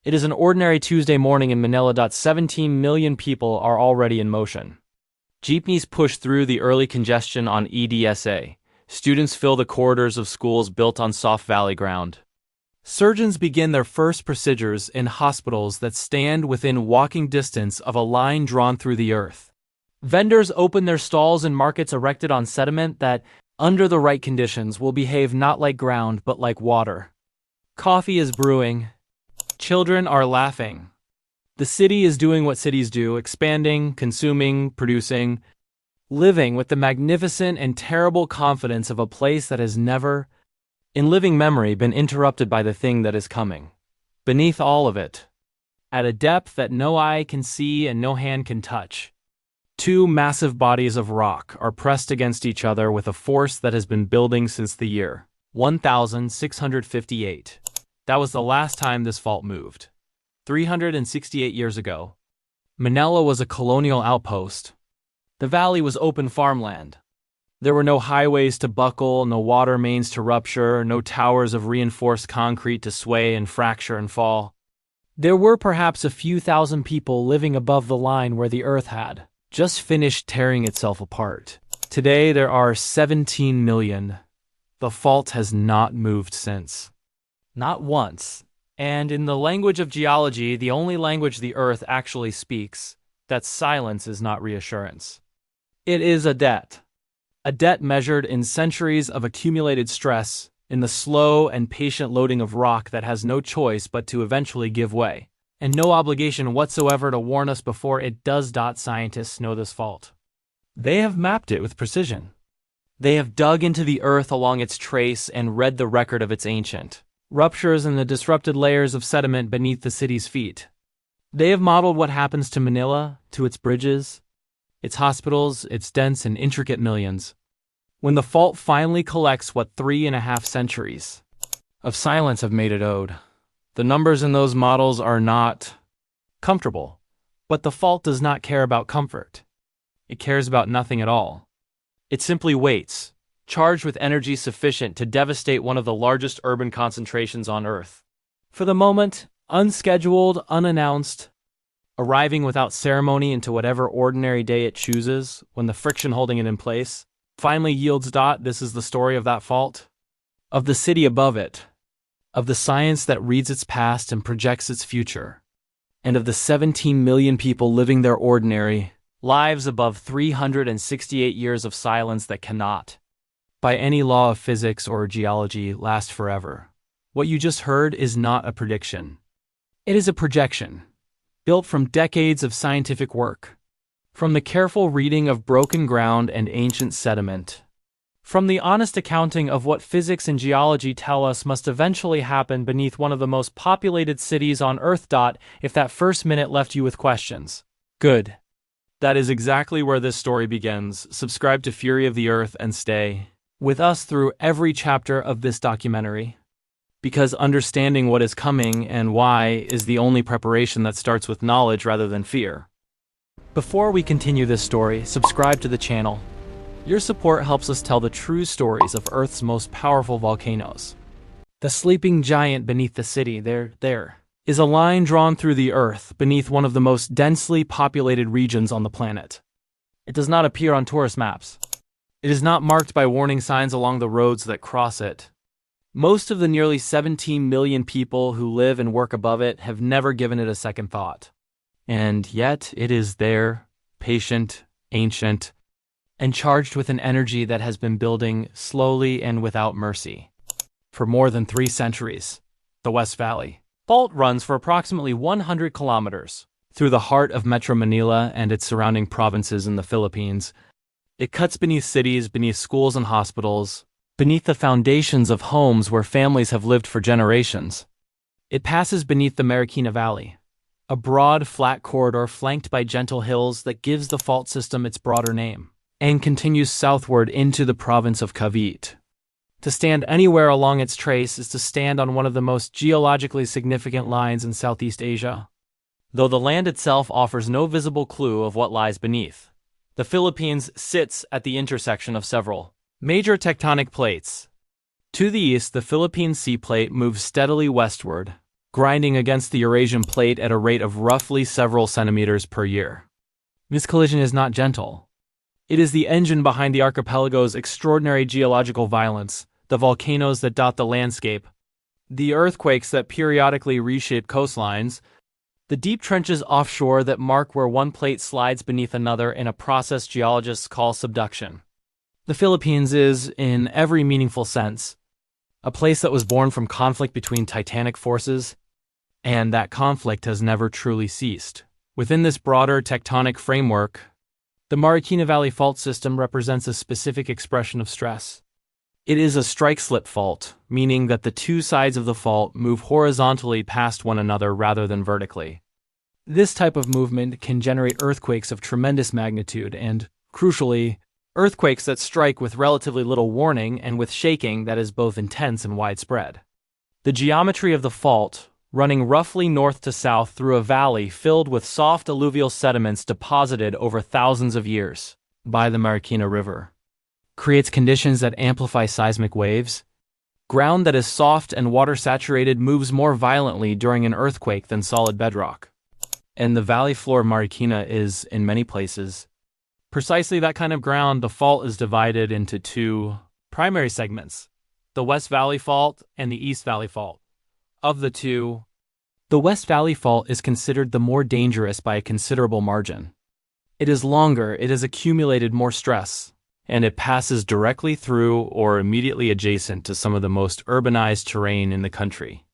It is an ordinary Tuesday morning in Manila. 17 million people are already in motion. Jeepneys push through the early congestion on EDSA. Students fill the corridors of schools built on soft valley ground. Surgeons begin their first procedures in hospitals that stand within walking distance of a line drawn through the earth. Vendors open their stalls in markets erected on sediment that, under the right conditions, will behave not like ground but like water. Coffee is brewing. Children are laughing. The city is doing what cities do, expanding, consuming, producing, living with the magnificent and terrible confidence of a place that has never, in living memory, been interrupted by the thing that is coming. Beneath all of it, at a depth that no eye can see and no hand can touch, two massive bodies of rock are pressed against each other with a force that has been building since the year 1658. That was the last time this fault moved. 368 years ago. Manila was a colonial outpost. The valley was open farmland. There were no highways to buckle, no water mains to rupture, no towers of reinforced concrete to sway and fracture and fall. There were perhaps a few thousand people living above the line where the earth had just finished tearing itself apart. Today there are 17 million. The fault has not moved since. Not once. And in the language of geology, the only language the earth actually speaks, that silence is not reassurance. It is a debt measured in centuries of accumulated stress, in the slow and patient loading of rock that has no choice but to eventually give way, and no obligation whatsoever to warn us before it does. Scientists know this fault. They have mapped it with precision. They have dug into the earth along its trace and read the record of its ancient ruptures in the disrupted layers of sediment beneath the city's feet. They have modeled what happens to Manila, to its bridges, its hospitals, its dense and intricate millions. When the fault finally collects what 3.5 centuries of silence have made it owed, the numbers in those models are not comfortable. But the fault does not care about comfort. It cares about nothing at all. It simply waits, charged with energy sufficient to devastate one of the largest urban concentrations on Earth. For the moment, unscheduled, unannounced, arriving without ceremony into whatever ordinary day it chooses, when the friction holding it in place finally yields. This is the story of that fault, of the city above it, of the science that reads its past and projects its future, and of the 17 million people living their ordinary lives above 368 years of silence that cannot, by any law of physics or geology, last forever. What you just heard is not a prediction. It is a projection, built from decades of scientific work, from the careful reading of broken ground and ancient sediment, from the honest accounting of what physics and geology tell us must eventually happen beneath one of the most populated cities on Earth. If that first minute left you with questions, good. That is exactly where this story begins. Subscribe to Fury of the Earth and stay with us through every chapter of this documentary, because understanding what is coming and why is the only preparation that starts with knowledge rather than fear. Before we continue this story, subscribe to the channel. Your support helps us tell the true stories of Earth's most powerful volcanoes. The sleeping giant beneath the city, there is a line drawn through the earth beneath one of the most densely populated regions on the planet. It does not appear on tourist maps. It is not marked by warning signs along the roads that cross it. Most of the nearly 17 million people who live and work above it have never given it a second thought. And yet it is there, patient, ancient, and charged with an energy that has been building slowly and without mercy for more than 3 centuries. The West Valley Fault runs for approximately 100 kilometers through the heart of Metro Manila and its surrounding provinces in the Philippines. It cuts beneath cities, beneath schools and hospitals, beneath the foundations of homes where families have lived for generations. It passes beneath the Marikina Valley, a broad, flat corridor flanked by gentle hills that gives the fault system its broader name, and continues southward into the province of Cavite. To stand anywhere along its trace is to stand on one of the most geologically significant lines in Southeast Asia. Though the land itself offers no visible clue of what lies beneath, the Philippines sits at the intersection of several major tectonic plates. To the east, the Philippine Sea Plate moves steadily westward, grinding against the Eurasian plate at a rate of roughly several centimeters per year. This collision is not gentle. It is the engine behind the archipelago's extraordinary geological violence, the volcanoes that dot the landscape, the earthquakes that periodically reshape coastlines, the deep trenches offshore that mark where one plate slides beneath another in a process geologists call subduction. The Philippines is, in every meaningful sense, a place that was born from conflict between titanic forces, and that conflict has never truly ceased. Within this broader tectonic framework, the Marikina Valley Fault System represents a specific expression of stress. It is a strike-slip fault, meaning that the two sides of the fault move horizontally past one another rather than vertically. This type of movement can generate earthquakes of tremendous magnitude and, crucially, earthquakes that strike with relatively little warning and with shaking that is both intense and widespread. The geometry of the fault, running roughly north to south through a valley filled with soft alluvial sediments deposited over thousands of years by the Marikina River, creates conditions that amplify seismic waves. Ground that is soft and water-saturated moves more violently during an earthquake than solid bedrock. And the valley floor of Marikina is, in many places, precisely that kind of ground. The fault is divided into two primary segments, the West Valley Fault and the East Valley Fault. Of the two, the West Valley Fault is considered the more dangerous by a considerable margin. It is longer, it has accumulated more stress, and it passes directly through or immediately adjacent to some of the most urbanized terrain in the country.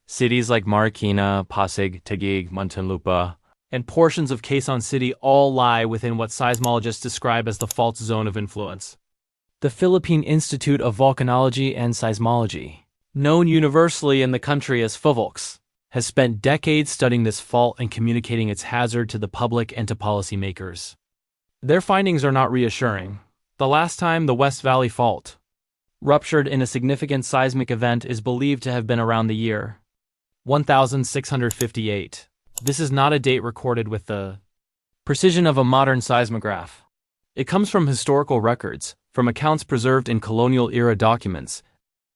Cities like Marikina, Pasig, Taguig, Muntinlupa, and portions of Quezon City all lie within what seismologists describe as the fault's zone of influence. The Philippine Institute of Volcanology and Seismology, known universally in the country as PHOVOLCS, has spent decades studying this fault and communicating its hazard to the public and to policymakers. Their findings are not reassuring. The last time the West Valley Fault ruptured in a significant seismic event is believed to have been around the year 1658. This is not a date recorded with the precision of a modern seismograph. It comes from historical records, from accounts preserved in colonial-era documents,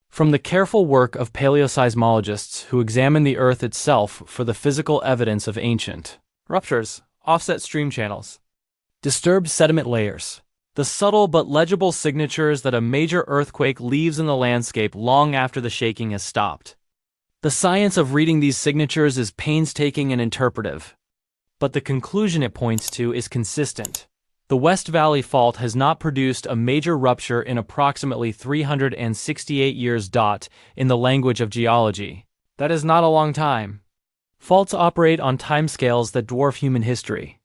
from the careful work of paleoseismologists who examine the Earth itself for the physical evidence of ancient ruptures, offset stream channels, disturbed sediment layers, the subtle but legible signatures that a major earthquake leaves in the landscape long after the shaking has stopped. The science of reading these signatures is painstaking and interpretive, but the conclusion it points to is consistent. The West Valley Fault has not produced a major rupture in approximately 368 years. In the language of geology, that is not a long time. Faults operate on timescales that dwarf human history.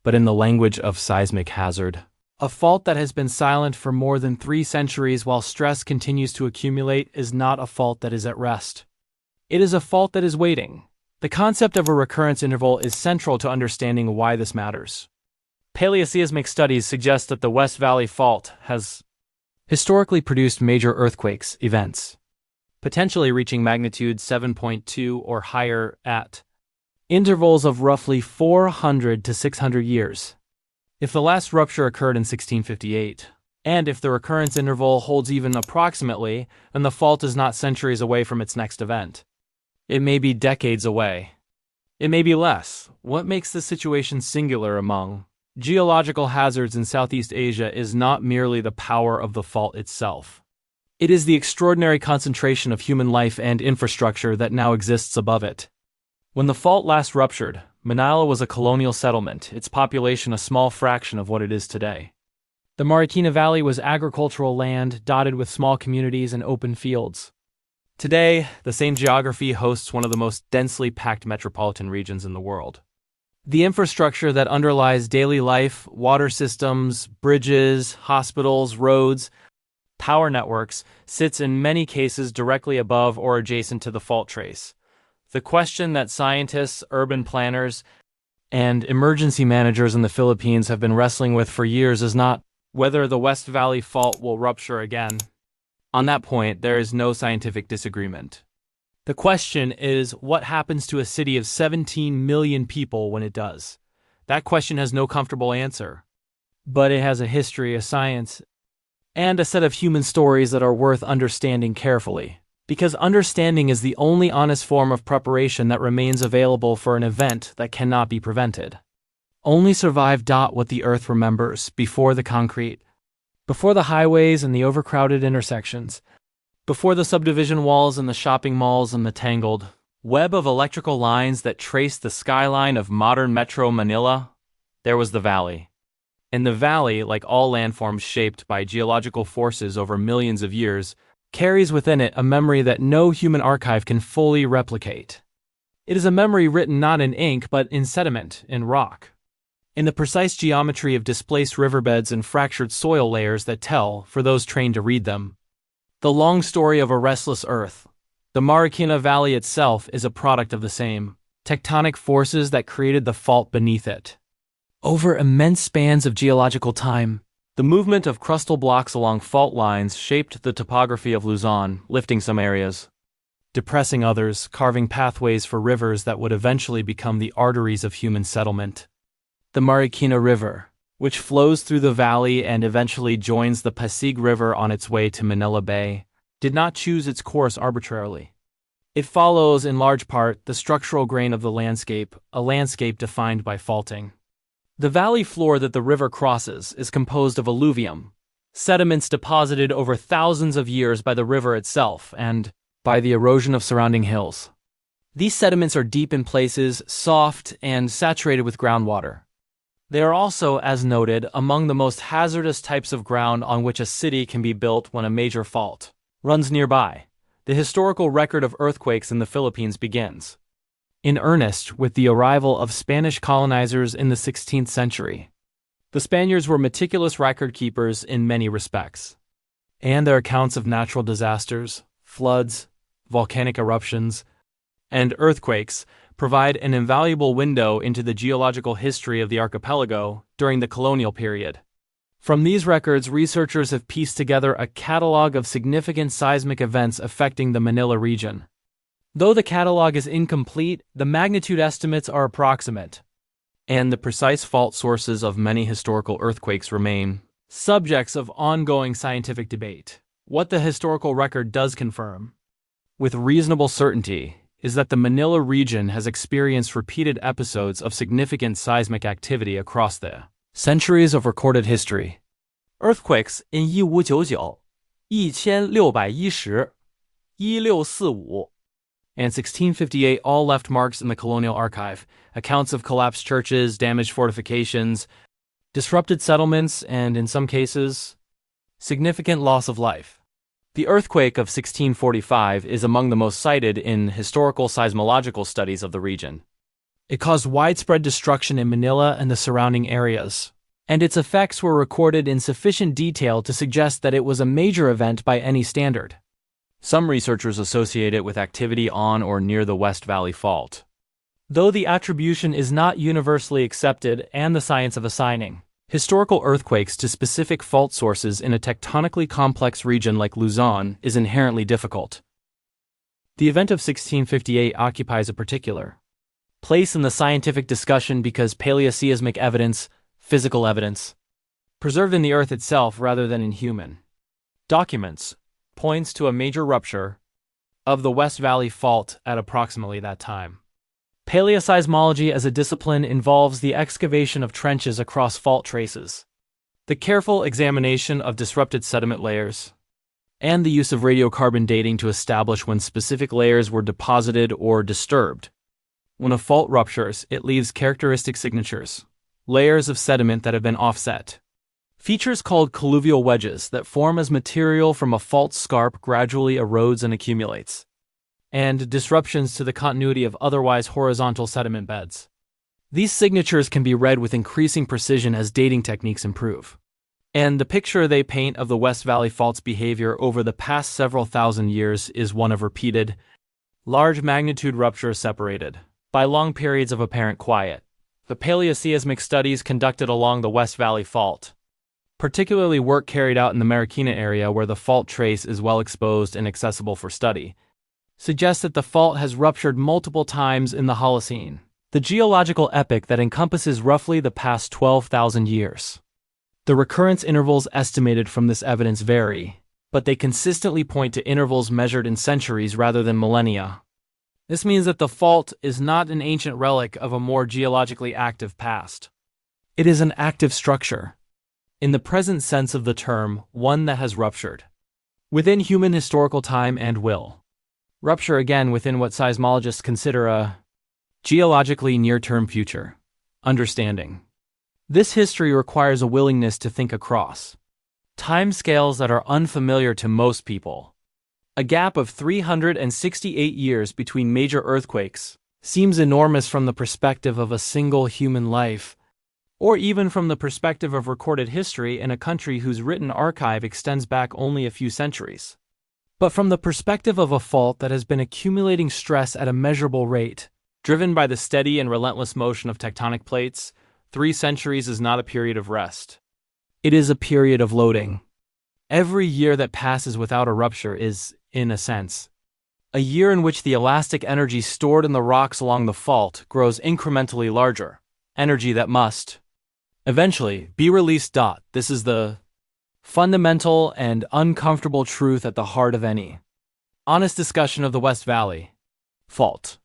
But in the language of seismic hazard, a fault that has been silent for more than 3 centuries while stress continues to accumulate is not a fault that is at rest. It is a fault that is waiting. The concept of a recurrence interval is central to understanding why this matters. Paleoseismic studies suggest that the West Valley Fault has historically produced major earthquakes events, potentially reaching magnitude 7.2 or higher at intervals of roughly 400 to 600 years. If the last rupture occurred in 1658, and if the recurrence interval holds even approximately, then the fault is not centuries away from its next event. It may be decades away. It may be less. What makes this situation singular among geological hazards in Southeast Asia is not merely the power of the fault itself. It is the extraordinary concentration of human life and infrastructure that now exists above it. When the fault last ruptured, Manila was a colonial settlement, its population a small fraction of what it is today. The Marikina Valley was agricultural land dotted with small communities and open fields. Today, the same geography hosts one of the most densely packed metropolitan regions in the world. The infrastructure that underlies daily life, water systems, bridges, hospitals, roads, power networks, sits in many cases directly above or adjacent to the fault trace. The question that scientists, urban planners, and emergency managers in the Philippines have been wrestling with for years is not whether the West Valley Fault will rupture again. On that point, there is no scientific disagreement. The question is, what happens to a city of 17 million people when it does? That question has no comfortable answer. But it has a history, a science, and a set of human stories that are worth understanding carefully. Because understanding is the only honest form of preparation that remains available for an event that cannot be prevented. Only survive. What the Earth remembers before the concrete, before the highways and the overcrowded intersections, before the subdivision walls and the shopping malls and the tangled web of electrical lines that trace the skyline of modern Metro Manila, there was the valley. And the valley, like all landforms shaped by geological forces over millions of years, carries within it a memory that no human archive can fully replicate. It is a memory written not in ink but in sediment, in rock, in the precise geometry of displaced riverbeds and fractured soil layers that tell, for those trained to read them, the long story of a restless earth. The Marikina Valley itself is a product of the same tectonic forces that created the fault beneath it. Over immense spans of geological time, the movement of crustal blocks along fault lines shaped the topography of Luzon, lifting some areas, depressing others, carving pathways for rivers that would eventually become the arteries of human settlement. The Marikina River, which flows through the valley and eventually joins the Pasig River on its way to Manila Bay, did not choose its course arbitrarily. It follows, in large part, the structural grain of the landscape, a landscape defined by faulting. The valley floor that the river crosses is composed of alluvium, sediments deposited over thousands of years by the river itself and by the erosion of surrounding hills. These sediments are deep in places, soft, and saturated with groundwater. They are also, as noted, among the most hazardous types of ground on which a city can be built when a major fault runs nearby. The historical record of earthquakes in the Philippines begins, in earnest, with the arrival of Spanish colonizers in the 16th century. The Spaniards were meticulous record keepers in many respects, and their accounts of natural disasters, floods, volcanic eruptions, and earthquakes provide an invaluable window into the geological history of the archipelago during the colonial period. From these records, researchers have pieced together a catalog of significant seismic events affecting the Manila region. Though the catalog is incomplete, the magnitude estimates are approximate, and the precise fault sources of many historical earthquakes remain subjects of ongoing scientific debate. What the historical record does confirm, with reasonable certainty, is that the Manila region has experienced repeated episodes of significant seismic activity across the centuries of recorded history. Earthquakes in 1599, 1610, 1645, and 1658 all left marks in the colonial archive, accounts of collapsed churches, damaged fortifications, disrupted settlements, and, in some cases, significant loss of life. The earthquake of 1645 is among the most cited in historical seismological studies of the region. It caused widespread destruction in Manila and the surrounding areas, and its effects were recorded in sufficient detail to suggest that it was a major event by any standard. Some researchers associate it with activity on or near the West Valley Fault, though the attribution is not universally accepted and the science of assigning historical earthquakes to specific fault sources in a tectonically complex region like Luzon is inherently difficult. The event of 1658 occupies a particular place in the scientific discussion because paleoseismic evidence, physical evidence, preserved in the earth itself rather than in human documents, points to a major rupture of the West Valley Fault at approximately that time. Paleoseismology as a discipline involves the excavation of trenches across fault traces, the careful examination of disrupted sediment layers, and the use of radiocarbon dating to establish when specific layers were deposited or disturbed. When a fault ruptures, it leaves characteristic signatures, layers of sediment that have been offset. Features called colluvial wedges that form as material from a fault scarp gradually erodes and accumulates, and disruptions to the continuity of otherwise horizontal sediment beds. These signatures can be read with increasing precision as dating techniques improve, and the picture they paint of the West Valley Fault's behavior over the past several thousand years is one of repeated, large magnitude ruptures separated by long periods of apparent quiet. The paleoseismic studies conducted along the West Valley Fault, particularly work carried out in the Marikina area where the fault trace is well exposed and accessible for study, suggests that the fault has ruptured multiple times in the Holocene, the geological epoch that encompasses roughly the past 12,000 years. The recurrence intervals estimated from this evidence vary, but they consistently point to intervals measured in centuries rather than millennia. This means that the fault is not an ancient relic of a more geologically active past. It is an active structure, in the present sense of the term, one that has ruptured within human historical time and will rupture again within what seismologists consider a geologically near-term future understanding. This history requires a willingness to think across timescales that are unfamiliar to most people. A gap of 368 years between major earthquakes seems enormous from the perspective of a single human life, or even from the perspective of recorded history in a country whose written archive extends back only a few centuries. But from the perspective of a fault that has been accumulating stress at a measurable rate, driven by the steady and relentless motion of tectonic plates, 3 centuries is not a period of rest. It is a period of loading. Every year that passes without a rupture is, in a sense, a year in which the elastic energy stored in the rocks along the fault grows incrementally larger, energy that must eventually be released. This is the fundamental and uncomfortable truth at the heart of any honest discussion of the West Valley Fault.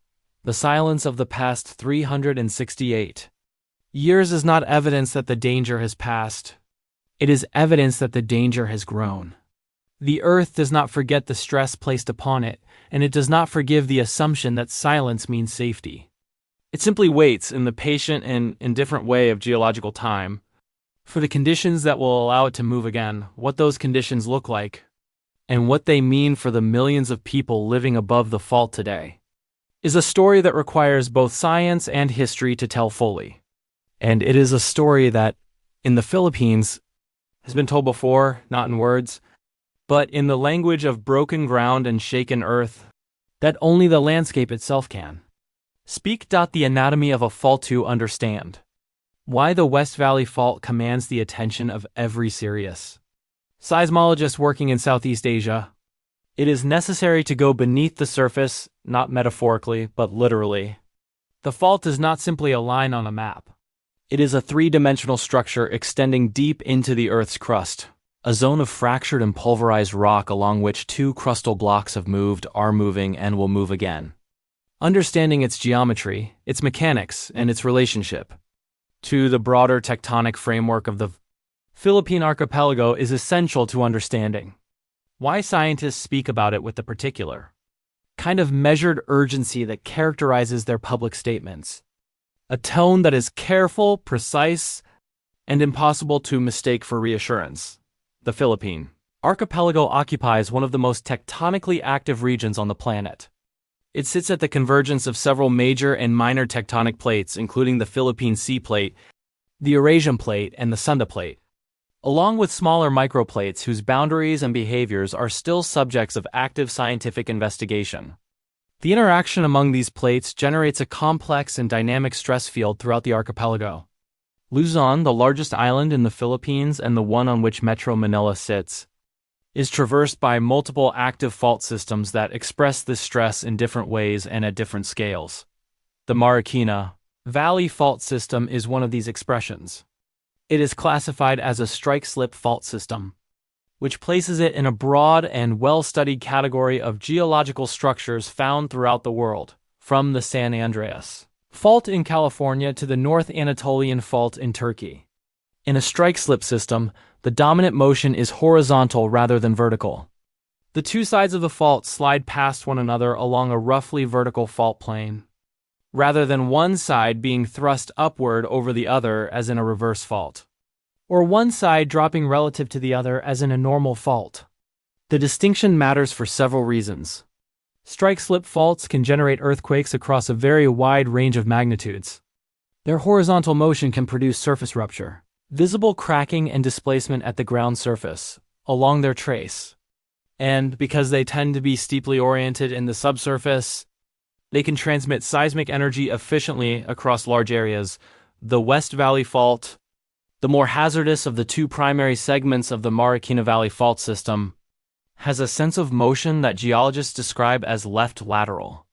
The silence of the past 368 years is not evidence that the danger has passed. It is evidence that the danger has grown. The Earth does not forget the stress placed upon it, and it does not forgive the assumption that silence means safety. It simply waits in the patient and indifferent way of geological time for the conditions that will allow it to move again, what those conditions look like, and what they mean for the millions of people living above the fault today, is a story that requires both science and history to tell fully. And it is a story that, in the Philippines, has been told before, not in words, but in the language of broken ground and shaken earth, that only the landscape itself can speak. The anatomy of a fault to understand why the West Valley Fault commands the attention of every serious seismologist working in Southeast Asia. It is necessary to go beneath the surface, not metaphorically, but literally. The fault is not simply a line on a map. It is a 3-dimensional structure extending deep into the Earth's crust, a zone of fractured and pulverized rock along which 2 crustal blocks have moved, are moving, and will move again. Understanding its geometry, its mechanics, and its relationship to the broader tectonic framework of the Philippine archipelago is essential to understanding why scientists speak about it with the particular kind of measured urgency that characterizes their public statements. A tone that is careful, precise, and impossible to mistake for reassurance. The Philippine archipelago occupies one of the most tectonically active regions on the planet. It sits at the convergence of several major and minor tectonic plates, including the Philippine Sea Plate, the Eurasian Plate, and the Sunda Plate, along with smaller microplates whose boundaries and behaviors are still subjects of active scientific investigation. The interaction among these plates generates a complex and dynamic stress field throughout the archipelago. Luzon, the largest island in the Philippines and the one on which Metro Manila sits, is traversed by multiple active fault systems that express this stress in different ways and at different scales. The Marikina Valley Fault System is one of these expressions. It is classified as a strike-slip fault system, which places it in a broad and well-studied category of geological structures found throughout the world, from the San Andreas Fault in California to the North Anatolian Fault in Turkey. In a strike-slip system, the dominant motion is horizontal rather than vertical. The 2 sides of the fault slide past one another along a roughly vertical fault plane, rather than one side being thrust upward over the other as in a reverse fault, or one side dropping relative to the other as in a normal fault. The distinction matters for several reasons. Strike-slip faults can generate earthquakes across a very wide range of magnitudes. Their horizontal motion can produce surface rupture, visible cracking and displacement at the ground surface, along their trace. And because they tend to be steeply oriented in the subsurface, they can transmit seismic energy efficiently across large areas. The West Valley Fault, the more hazardous of the 2 primary segments of the Marikina Valley Fault System, has a sense of motion that geologists describe as left lateral.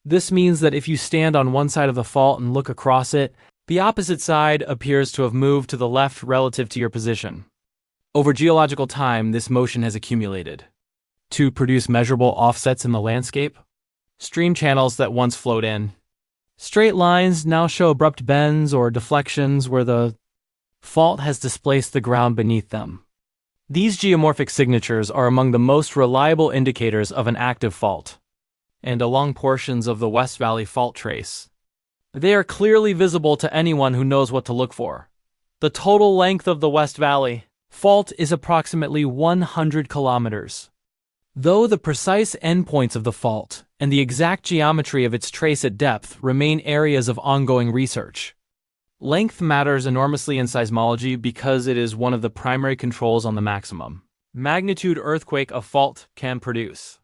This means that if you stand on one side of the fault and look across it, the opposite side appears to have moved to the left relative to your position. Over geological time, this motion has accumulated to produce measurable offsets in the landscape. Stream channels that once flowed in straight lines now show abrupt bends or deflections where the fault has displaced the ground beneath them. These geomorphic signatures are among the most reliable indicators of an active fault. And along portions of the West Valley Fault trace, they are clearly visible to anyone who knows what to look for. The total length of the West Valley Fault is approximately 100 kilometers. Though the precise endpoints of the fault and the exact geometry of its trace at depth remain areas of ongoing research, length matters enormously in seismology because it is one of the primary controls on the maximum magnitude earthquake a fault can produce.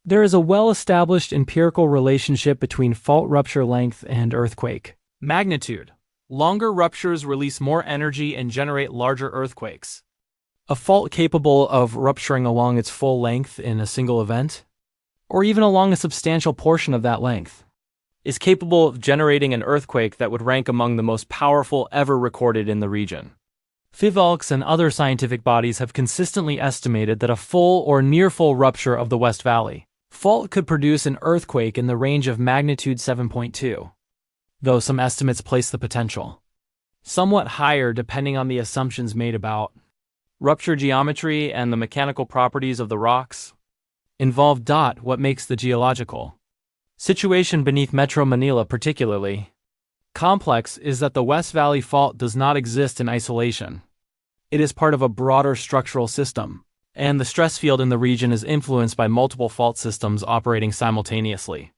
There is a well-established empirical relationship between fault rupture length and earthquake magnitude. Longer ruptures release more energy and generate larger earthquakes. A fault capable of rupturing along its full length in a single event, or even along a substantial portion of that length, is capable of generating an earthquake that would rank among the most powerful ever recorded in the region. FIVOLCS and other scientific bodies have consistently estimated that a full or near-full rupture of the West Valley Fault could produce an earthquake in the range of magnitude 7.2, though some estimates place the potential somewhat higher depending on the assumptions made about rupture geometry and the mechanical properties of the rocks involved. What makes the geological situation beneath Metro Manila particularly complex is that the West Valley Fault does not exist in isolation. It is part of a broader structural system, and the stress field in the region is influenced by multiple fault systems operating simultaneously.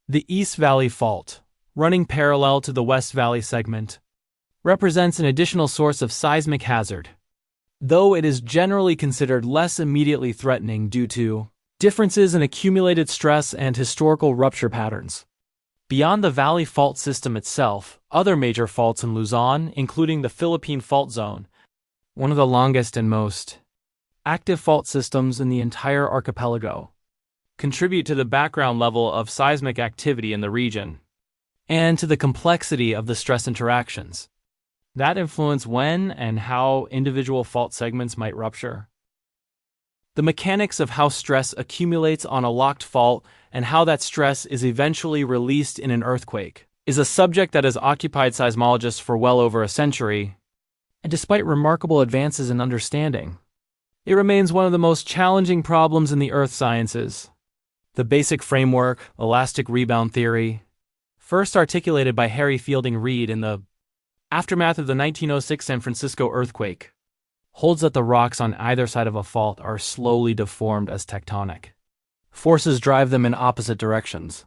The East Valley Fault, running parallel to the West Valley segment, represents an additional source of seismic hazard, though it is generally considered less immediately threatening due to differences in accumulated stress and historical rupture patterns. Beyond the Valley Fault System itself, other major faults in Luzon, including the Philippine Fault Zone, one of the longest and most active fault systems in the entire archipelago, contribute to the background level of seismic activity in the region, and to the complexity of the stress interactions that influence when and how individual fault segments might rupture. The mechanics of how stress accumulates on a locked fault and how that stress is eventually released in an earthquake is a subject that has occupied seismologists for well over a century, and despite remarkable advances in understanding, it remains one of the most challenging problems in the earth sciences. The basic framework, elastic rebound theory, first articulated by Harry Fielding Reid in the aftermath of the 1906 San Francisco earthquake, holds that the rocks on either side of a fault are slowly deformed as tectonic forces drive them in opposite directions.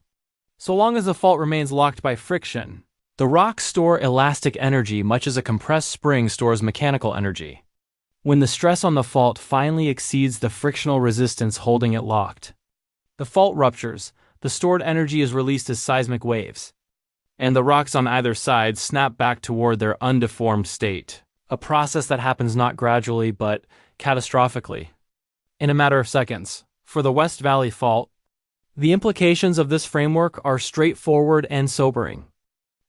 So long as the fault remains locked by friction, the rocks store elastic energy much as a compressed spring stores mechanical energy. When the stress on the fault finally exceeds the frictional resistance holding it locked, the fault ruptures, the stored energy is released as seismic waves, and the rocks on either side snap back toward their undeformed state, a process that happens not gradually but catastrophically, in a matter of seconds. For the West Valley Fault, the implications of this framework are straightforward and sobering.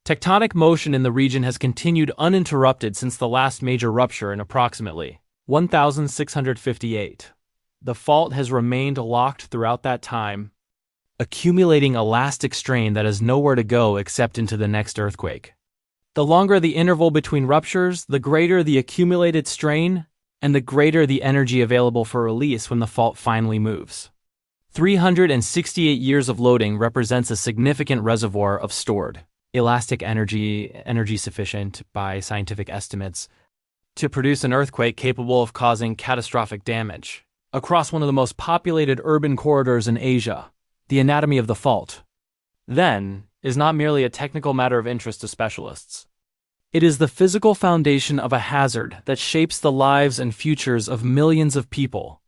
Tectonic motion in the region has continued uninterrupted since the last major rupture in approximately 1658. The fault has remained locked throughout that time, accumulating elastic strain that has nowhere to go except into the next earthquake. The longer the interval between ruptures, the greater the accumulated strain, and the greater the energy available for release when the fault finally moves. 368 years of loading represents a significant reservoir of stored elastic energy sufficient, by scientific estimates, to produce an earthquake capable of causing catastrophic damage. Across one of the most populated urban corridors in Asia, the anatomy of the fault, then, is not merely a technical matter of interest to specialists. It is the physical foundation of a hazard that shapes the lives and futures of millions of people.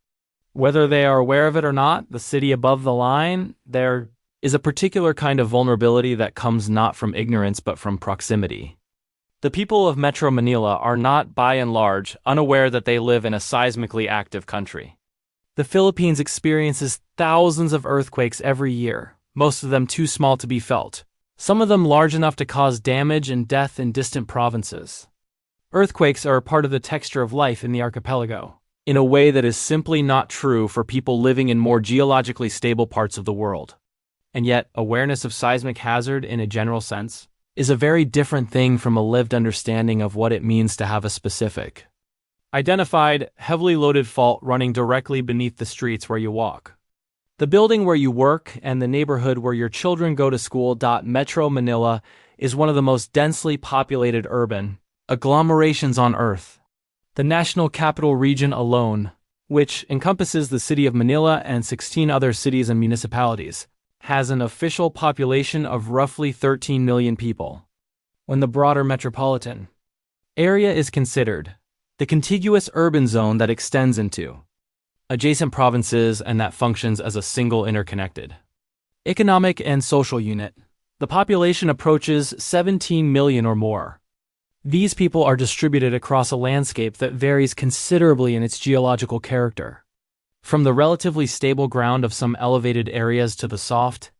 Whether they are aware of it or not, the city above the line, there is a particular kind of vulnerability that comes not from ignorance but from proximity. The people of Metro Manila are not, by and large, unaware that they live in a seismically active country. The Philippines experiences thousands of earthquakes every year, most of them too small to be felt, some of them large enough to cause damage and death in distant provinces. Earthquakes are a part of the texture of life in the archipelago, in a way that is simply not true for people living in more geologically stable parts of the world. And yet, awareness of seismic hazard in a general sense is a very different thing from a lived understanding of what it means to have a specific, identified, heavily loaded fault running directly beneath the streets where you walk, the building where you work, and the neighborhood where your children go to school. Metro Manila is one of the most densely populated urban agglomerations on Earth. The National Capital Region alone, which encompasses the city of Manila and 16 other cities and municipalities, has an official population of roughly 13 million people. When the broader metropolitan area is considered, the contiguous urban zone that extends into adjacent provinces and that functions as a single interconnected economic and social unit, the population approaches 17 million or more. These people are distributed across a landscape that varies considerably in its geological character, from the relatively stable ground of some elevated areas to the soft,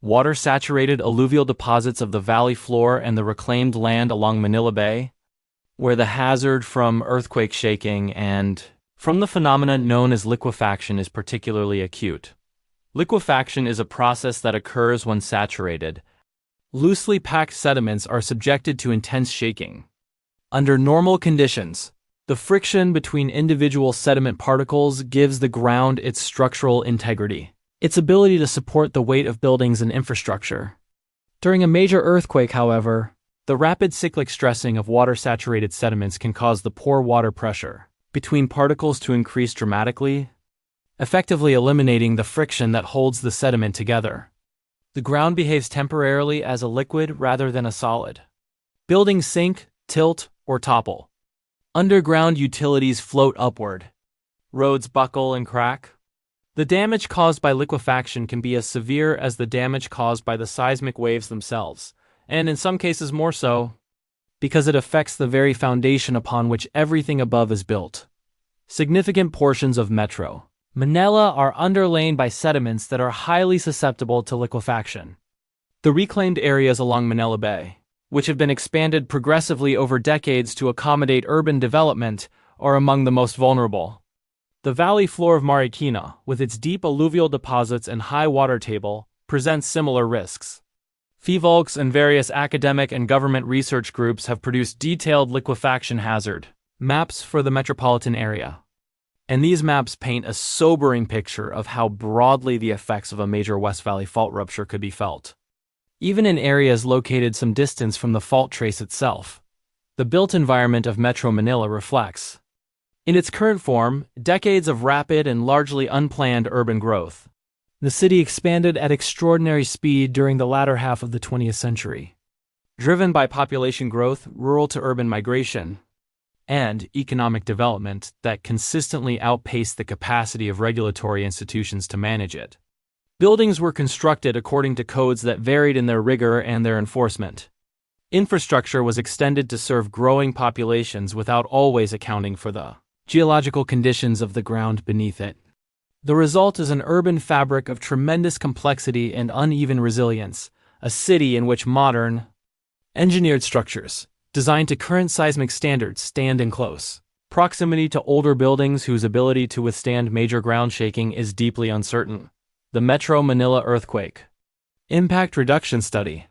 water-saturated alluvial deposits of the valley floor and the reclaimed land along Manila Bay, where the hazard from earthquake shaking and from the phenomena known as liquefaction is particularly acute. Liquefaction is a process that occurs when saturated, loosely packed sediments are subjected to intense shaking. Under normal conditions, the friction between individual sediment particles gives the ground its structural integrity, its ability to support the weight of buildings and infrastructure. During a major earthquake, however, the rapid cyclic stressing of water-saturated sediments can cause the pore water pressure between particles to increase dramatically, effectively eliminating the friction that holds the sediment together. The ground behaves temporarily as a liquid rather than a solid. Buildings sink, tilt, or topple. Underground utilities float upward. Roads buckle and crack. The damage caused by liquefaction can be as severe as the damage caused by the seismic waves themselves, and in some cases more so, because it affects the very foundation upon which everything above is built. Significant portions of Metro Manila are underlain by sediments that are highly susceptible to liquefaction. The reclaimed areas along Manila Bay, which have been expanded progressively over decades to accommodate urban development, are among the most vulnerable. The valley floor of Marikina, with its deep alluvial deposits and high water table, presents similar risks. FIVOLCS and various academic and government research groups have produced detailed liquefaction hazard maps for the metropolitan area. And these maps paint a sobering picture of how broadly the effects of a major West Valley Fault rupture could be felt. Even in areas located some distance from the fault trace itself, the built environment of Metro Manila reflects, in its current form, decades of rapid and largely unplanned urban growth. The city expanded at extraordinary speed during the latter half of the 20th century, driven by population growth, rural to urban migration, and economic development that consistently outpaced the capacity of regulatory institutions to manage it. Buildings were constructed according to codes that varied in their rigor and their enforcement. Infrastructure was extended to serve growing populations without always accounting for the geological conditions of the ground beneath it. The result is an urban fabric of tremendous complexity and uneven resilience, a city in which modern, engineered structures, designed to current seismic standards, stand in close proximity to older buildings whose ability to withstand major ground shaking is deeply uncertain. The Metro Manila Earthquake Impact Reduction Study,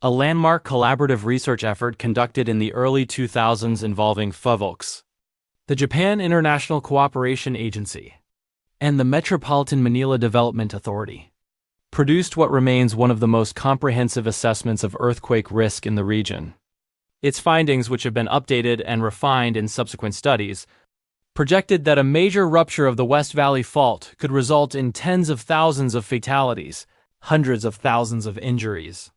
a landmark collaborative research effort conducted in the early 2000s involving FIVOLCS, the Japan International Cooperation Agency, and the Metropolitan Manila Development Authority, produced what remains one of the most comprehensive assessments of earthquake risk in the region. Its findings, which have been updated and refined in subsequent studies, projected that a major rupture of the West Valley Fault could result in tens of thousands of fatalities, hundreds of thousands of injuries,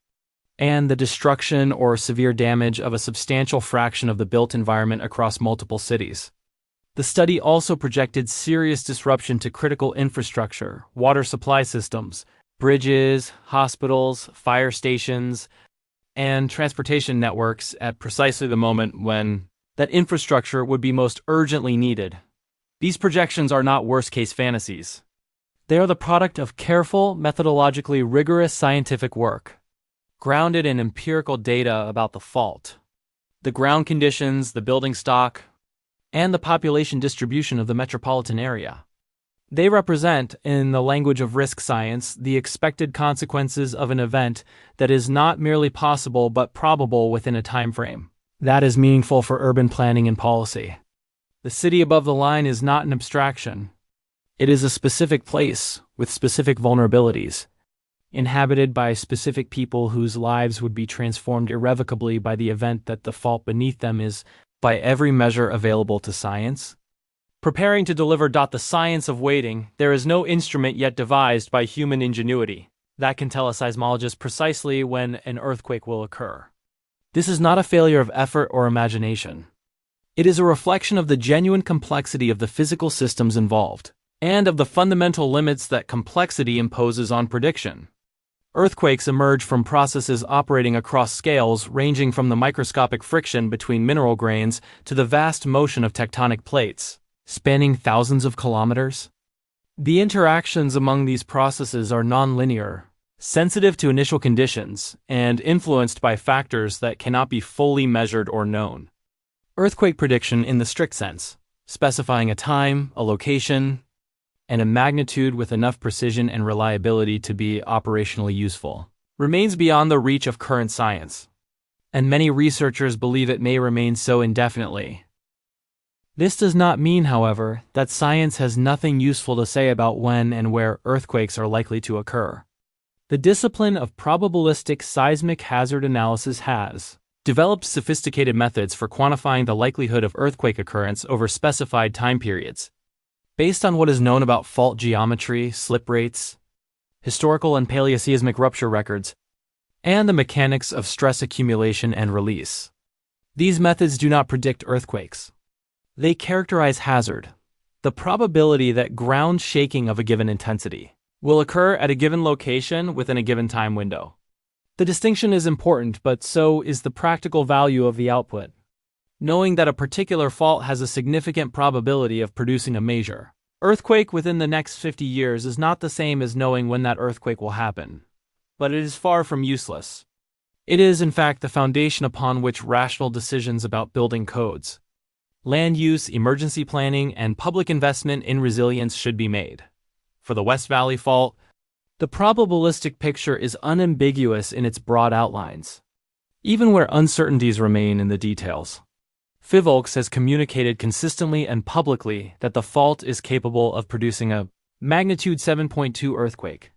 and the destruction or severe damage of a substantial fraction of the built environment across multiple cities. The study also projected serious disruption to critical infrastructure, water supply systems, bridges, hospitals, fire stations, and transportation networks at precisely the moment when that infrastructure would be most urgently needed. These projections are not worst-case fantasies. They are the product of careful, methodologically rigorous scientific work, grounded in empirical data about the fault, the ground conditions, the building stock, and the population distribution of the metropolitan area. They represent, in the language of risk science, the expected consequences of an event that is not merely possible but probable within a time frame. That is meaningful for urban planning and policy. The city above the line is not an abstraction. It is a specific place with specific vulnerabilities, inhabited by specific people whose lives would be transformed irrevocably by the event that the fault beneath them is, by every measure available to science, preparing to deliver. The science of waiting. There is no instrument yet devised by human ingenuity that can tell a seismologist precisely when an earthquake will occur. This is not a failure of effort or imagination. It is a reflection of the genuine complexity of the physical systems involved, and of the fundamental limits that complexity imposes on prediction. Earthquakes emerge from processes operating across scales ranging from the microscopic friction between mineral grains to the vast motion of tectonic plates, spanning thousands of kilometers. The interactions among these processes are nonlinear, sensitive to initial conditions, and influenced by factors that cannot be fully measured or known. Earthquake prediction in the strict sense, specifying a time, a location, and a magnitude with enough precision and reliability to be operationally useful, remains beyond the reach of current science, and many researchers believe it may remain so indefinitely. This does not mean, however, that science has nothing useful to say about when and where earthquakes are likely to occur. The discipline of probabilistic seismic hazard analysis has developed sophisticated methods for quantifying the likelihood of earthquake occurrence over specified time periods, based on what is known about fault geometry, slip rates, historical and paleoseismic rupture records, and the mechanics of stress accumulation and release. These methods do not predict earthquakes. They characterize hazard, the probability that ground shaking of a given intensity will occur at a given location within a given time window. The distinction is important, but so is the practical value of the output. Knowing that a particular fault has a significant probability of producing a major earthquake within the next 50 years is not the same as knowing when that earthquake will happen, but it is far from useless. It is, in fact, the foundation upon which rational decisions about building codes, land use, emergency planning, and public investment in resilience should be made. For the West Valley Fault, the probabilistic picture is unambiguous in its broad outlines, even where uncertainties remain in the details. Fivolks has communicated consistently and publicly that the fault is capable of producing a magnitude 7.2 earthquake,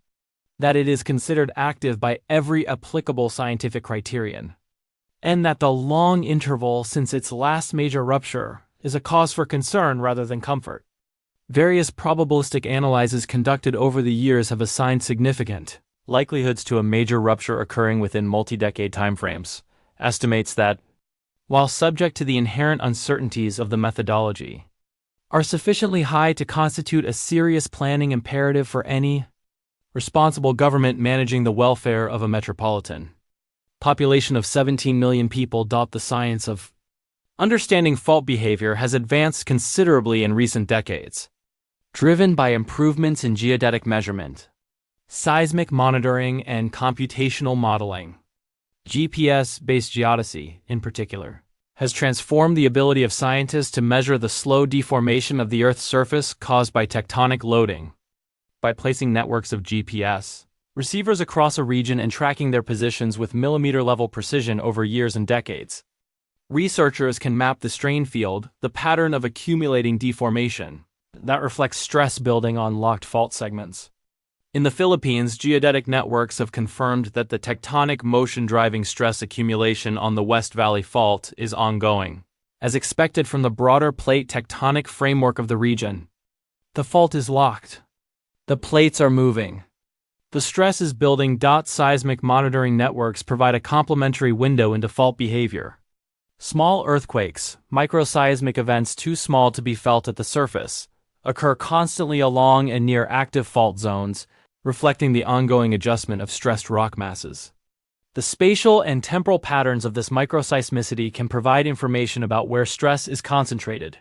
that it is considered active by every applicable scientific criterion, and that the long interval since its last major rupture is a cause for concern rather than comfort. Various probabilistic analyses conducted over the years have assigned significant likelihoods to a major rupture occurring within multi-decade timeframes, estimates that, while subject to the inherent uncertainties of the methodology, are sufficiently high to constitute a serious planning imperative for any responsible government managing the welfare of a metropolitan population of 17 million people. The science of understanding fault behavior has advanced considerably in recent decades, driven by improvements in geodetic measurement, seismic monitoring, and computational modeling. GPS-based geodesy, in particular, has transformed the ability of scientists to measure the slow deformation of the Earth's surface caused by tectonic loading. By placing networks of GPS receivers across a region and tracking their positions with millimeter-level precision over years and decades, researchers can map the strain field, the pattern of accumulating deformation, that reflects stress building on locked fault segments. In the Philippines, geodetic networks have confirmed that the tectonic motion driving stress accumulation on the West Valley Fault is ongoing, as expected from the broader plate tectonic framework of the region. The fault is locked. The plates are moving. The stress is building. Seismic monitoring networks provide a complementary window into fault behavior. Small earthquakes, microseismic events too small to be felt at the surface, occur constantly along and near active fault zones, reflecting the ongoing adjustment of stressed rock masses. The spatial and temporal patterns of this microseismicity can provide information about where stress is concentrated,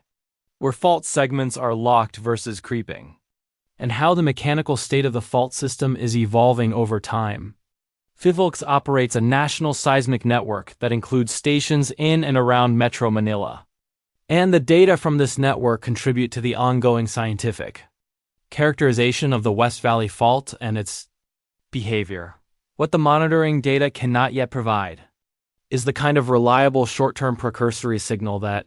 where fault segments are locked versus creeping, and how the mechanical state of the fault system is evolving over time. PHIVOLCS operates a national seismic network that includes stations in and around Metro Manila. And the data from this network contribute to the ongoing scientific characterization of the West Valley Fault and its behavior. What the monitoring data cannot yet provide is the kind of reliable short-term precursory signal that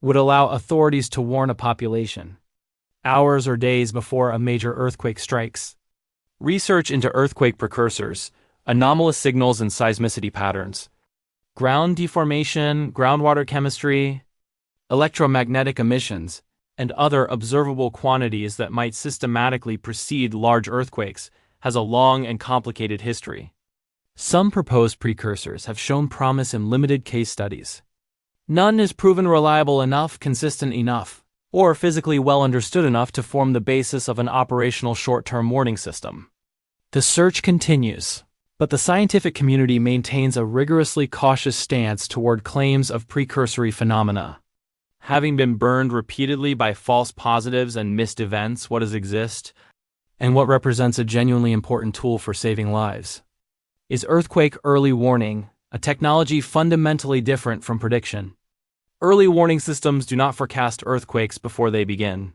would allow authorities to warn a population hours or days before a major earthquake strikes. Research into earthquake precursors, anomalous signals and seismicity patterns, ground deformation, groundwater chemistry, electromagnetic emissions, and other observable quantities that might systematically precede large earthquakes has a long and complicated history. Some proposed precursors have shown promise in limited case studies. None is proven reliable enough, consistent enough, or physically well understood enough to form the basis of an operational short-term warning system. The search continues, but the scientific community maintains a rigorously cautious stance toward claims of precursory phenomena. Having been burned repeatedly by false positives and missed events, what does exist, and what represents a genuinely important tool for saving lives? Is earthquake early warning a technology fundamentally different from prediction? Early warning systems do not forecast earthquakes before they begin.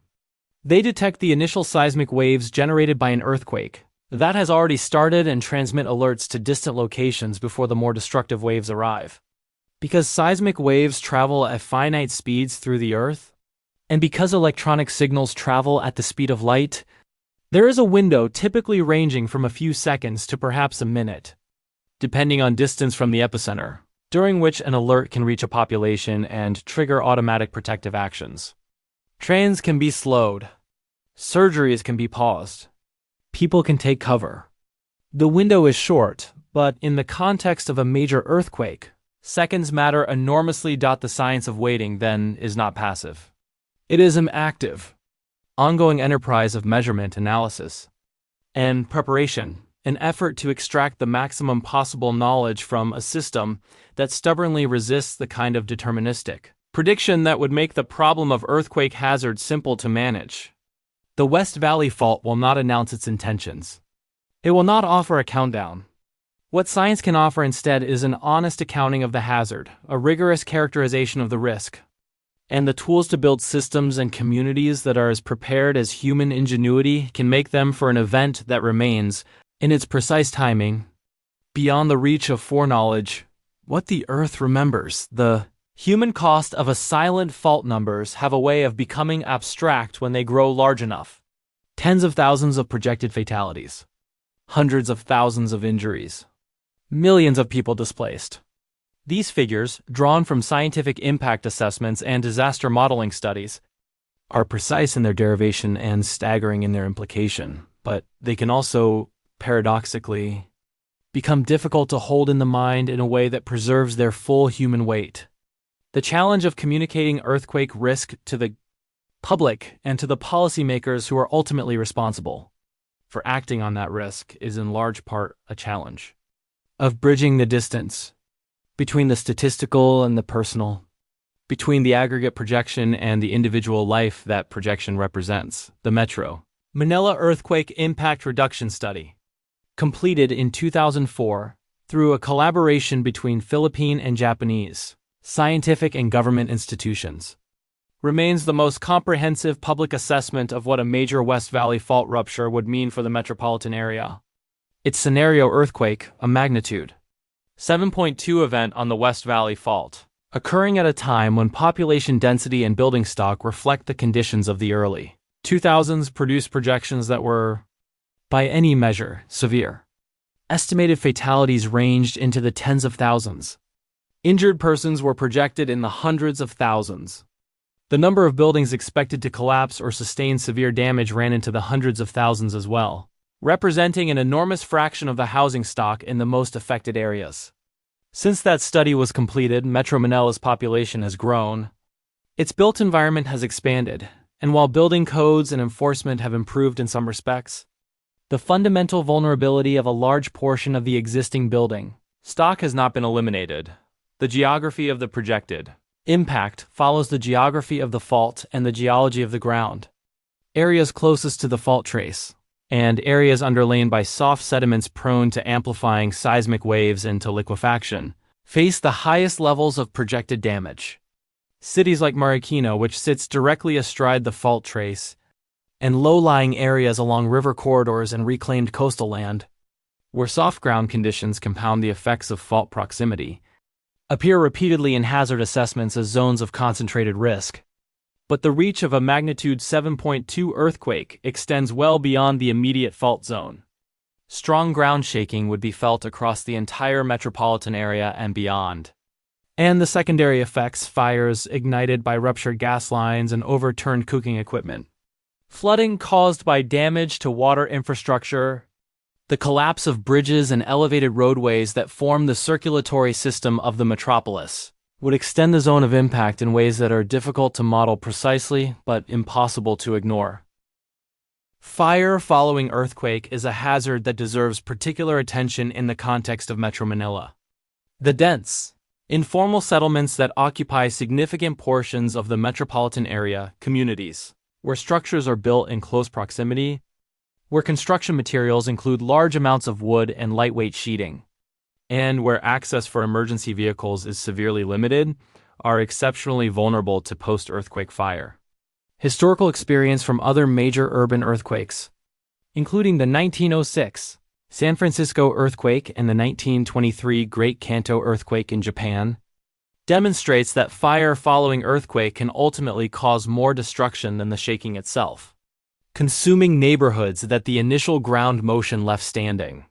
They detect the initial seismic waves generated by an earthquake that has already started and transmit alerts to distant locations before the more destructive waves arrive. Because seismic waves travel at finite speeds through the Earth, and because electronic signals travel at the speed of light, there is a window typically ranging from a few seconds to perhaps a minute, depending on distance from the epicenter, during which an alert can reach a population and trigger automatic protective actions. Trains can be slowed. Surgeries can be paused. People can take cover. The window is short, but in the context of a major earthquake, seconds matter enormously. The science of waiting, then, is not passive. It is an active, ongoing enterprise of measurement, analysis, and preparation, an effort to extract the maximum possible knowledge from a system that stubbornly resists the kind of deterministic prediction that would make the problem of earthquake hazard simple to manage. The West Valley Fault will not announce its intentions. It will not offer a countdown. What science can offer instead is an honest accounting of the hazard, a rigorous characterization of the risk, and the tools to build systems and communities that are as prepared as human ingenuity can make them for an event that remains, in its precise timing, beyond the reach of foreknowledge. What the Earth remembers. The human cost of a silent fault numbers have a way of becoming abstract when they grow large enough. Tens of thousands of projected fatalities. Hundreds of thousands of injuries. Millions of people displaced. These figures, drawn from scientific impact assessments and disaster modeling studies, are precise in their derivation and staggering in their implication, but they can also, paradoxically, become difficult to hold in the mind in a way that preserves their full human weight. The challenge of communicating earthquake risk to the public and to the policymakers who are ultimately responsible for acting on that risk is in large part a challenge of bridging the distance between the statistical and the personal, between the aggregate projection and the individual life that projection represents. The Metro Manila Earthquake Impact Reduction Study, completed in 2004 through a collaboration between Philippine and Japanese scientific and government institutions, remains the most comprehensive public assessment of what a major West Valley Fault rupture would mean for the metropolitan area. Its scenario earthquake, a magnitude 7.2 event on the West Valley Fault, occurring at a time when population density and building stock reflect the conditions of the early 2000s, produced projections that were, by any measure, severe. Estimated fatalities ranged into the tens of thousands. Injured persons were projected in the hundreds of thousands. The number of buildings expected to collapse or sustain severe damage ran into the hundreds of thousands as well, representing an enormous fraction of the housing stock in the most affected areas. Since that study was completed, Metro Manila's population has grown. Its built environment has expanded, and while building codes and enforcement have improved in some respects, the fundamental vulnerability of a large portion of the existing building stock has not been eliminated. The geography of the projected impact follows the geography of the fault and the geology of the ground. Areas closest to the fault trace and areas underlain by soft sediments prone to amplifying seismic waves and to liquefaction, face the highest levels of projected damage. Cities like Marikina, which sits directly astride the fault trace, and low-lying areas along river corridors and reclaimed coastal land, where soft ground conditions compound the effects of fault proximity, appear repeatedly in hazard assessments as zones of concentrated risk. But the reach of a magnitude 7.2 earthquake extends well beyond the immediate fault zone. Strong ground shaking would be felt across the entire metropolitan area and beyond. And the secondary effects, fires ignited by ruptured gas lines and overturned cooking equipment, flooding caused by damage to water infrastructure, the collapse of bridges and elevated roadways that form the circulatory system of the metropolis, would extend the zone of impact in ways that are difficult to model precisely but impossible to ignore. Fire following earthquake is a hazard that deserves particular attention in the context of Metro Manila. The dense, informal settlements that occupy significant portions of the metropolitan area, communities, where structures are built in close proximity, where construction materials include large amounts of wood and lightweight sheeting, and where access for emergency vehicles is severely limited, are exceptionally vulnerable to post-earthquake fire. Historical experience from other major urban earthquakes, including the 1906 San Francisco earthquake and the 1923 Great Kanto earthquake in Japan, demonstrates that fire following earthquake can ultimately cause more destruction than the shaking itself, consuming neighborhoods that the initial ground motion left standing.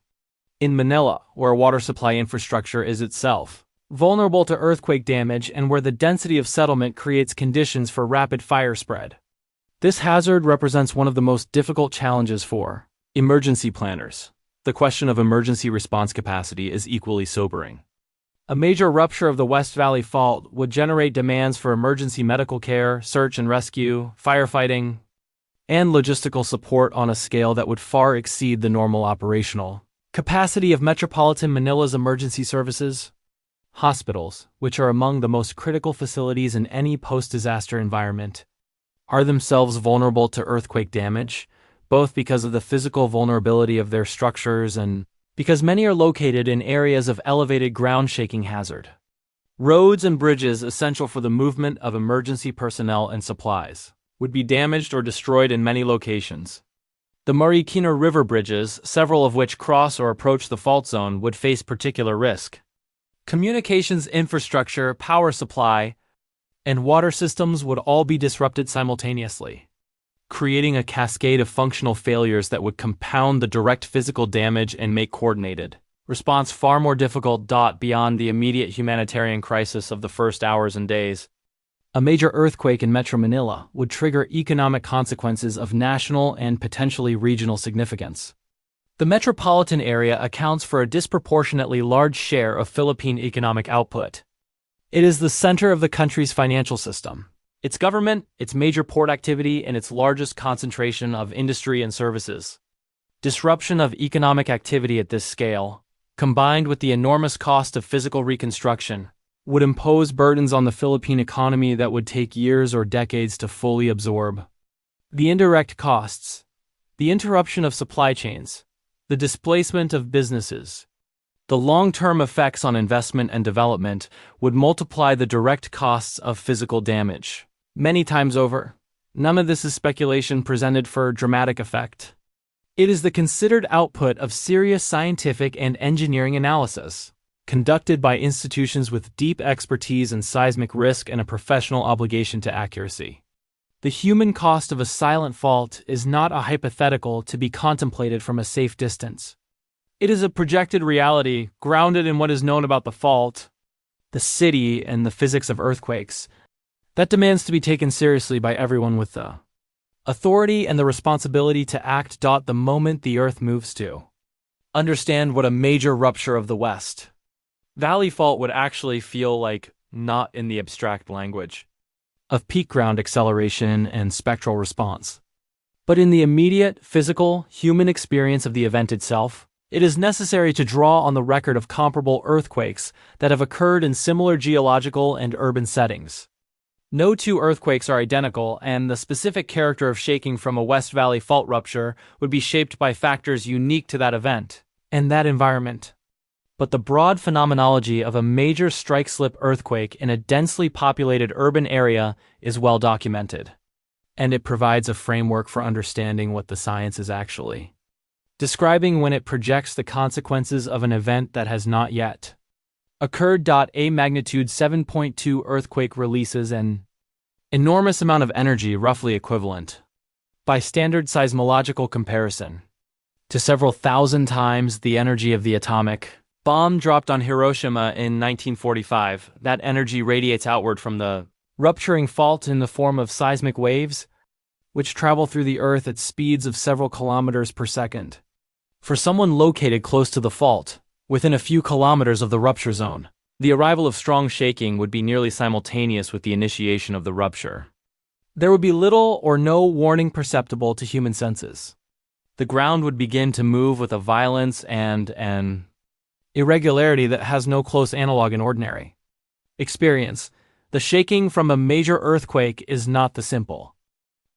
In Manila, where water supply infrastructure is itself vulnerable to earthquake damage and where the density of settlement creates conditions for rapid fire spread, this hazard represents one of the most difficult challenges for emergency planners. The question of emergency response capacity is equally sobering. A major rupture of the West Valley Fault would generate demands for emergency medical care, search and rescue, firefighting, and logistical support on a scale that would far exceed the normal operational capacity of Metropolitan Manila's emergency services. Hospitals, which are among the most critical facilities in any post-disaster environment, are themselves vulnerable to earthquake damage, both because of the physical vulnerability of their structures and because many are located in areas of elevated ground shaking hazard. Roads and bridges essential for the movement of emergency personnel and supplies would be damaged or destroyed in many locations. The Marikina River bridges, several of which cross or approach the fault zone, would face particular risk. Communications infrastructure, power supply, and water systems would all be disrupted simultaneously, creating a cascade of functional failures that would compound the direct physical damage and make coordinated response far more difficult. Beyond the immediate humanitarian crisis of the first hours and days, a major earthquake in Metro Manila would trigger economic consequences of national and potentially regional significance. The metropolitan area accounts for a disproportionately large share of Philippine economic output. It is the center of the country's financial system, its government, its major port activity, and its largest concentration of industry and services. Disruption of economic activity at this scale, combined with the enormous cost of physical reconstruction, would impose burdens on the Philippine economy that would take years or decades to fully absorb. The indirect costs, the interruption of supply chains, the displacement of businesses, the long-term effects on investment and development would multiply the direct costs of physical damage many times over. None of this is speculation presented for dramatic effect. It is the considered output of serious scientific and engineering analysis, conducted by institutions with deep expertise in seismic risk and a professional obligation to accuracy. The human cost of a silent fault is not a hypothetical to be contemplated from a safe distance. It is a projected reality grounded in what is known about the fault, the city, and the physics of earthquakes, that demands to be taken seriously by everyone with the authority and the responsibility to act. The moment the Earth moves to understand what a major rupture of the West Valley Fault would actually feel like, not in the abstract language of peak ground acceleration and spectral response, but in the immediate, physical, human experience of the event itself. It is necessary to draw on the record of comparable earthquakes that have occurred in similar geological and urban settings. No two earthquakes are identical, and the specific character of shaking from a West Valley fault rupture would be shaped by factors unique to that event and that environment. But the broad phenomenology of a major strike-slip earthquake in a densely populated urban area is well documented, and it provides a framework for understanding what the science is actually describing when it projects the consequences of an event that has not yet occurred. A magnitude 7.2 earthquake releases an enormous amount of energy, roughly equivalent, by standard seismological comparison, to several thousand times the energy of the atomic bomb dropped on Hiroshima in 1945. That energy radiates outward from the rupturing fault in the form of seismic waves, which travel through the Earth at speeds of several kilometers per second. For someone located close to the fault, within a few kilometers of the rupture zone, the arrival of strong shaking would be nearly simultaneous with the initiation of the rupture. There would be little or no warning perceptible to human senses. The ground would begin to move with a violence and an irregularity that has no close analog in ordinary experience. The shaking from a major earthquake is not the simple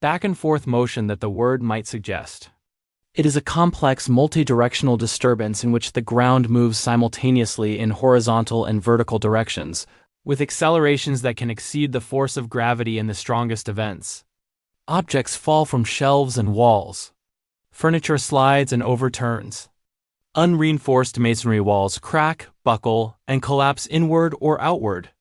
back-and-forth motion that the word might suggest. It is a complex, multi-directional disturbance in which the ground moves simultaneously in horizontal and vertical directions, with accelerations that can exceed the force of gravity in the strongest events. Objects fall from shelves and walls. Furniture slides and overturns. Unreinforced masonry walls crack, buckle, and collapse inward or outward.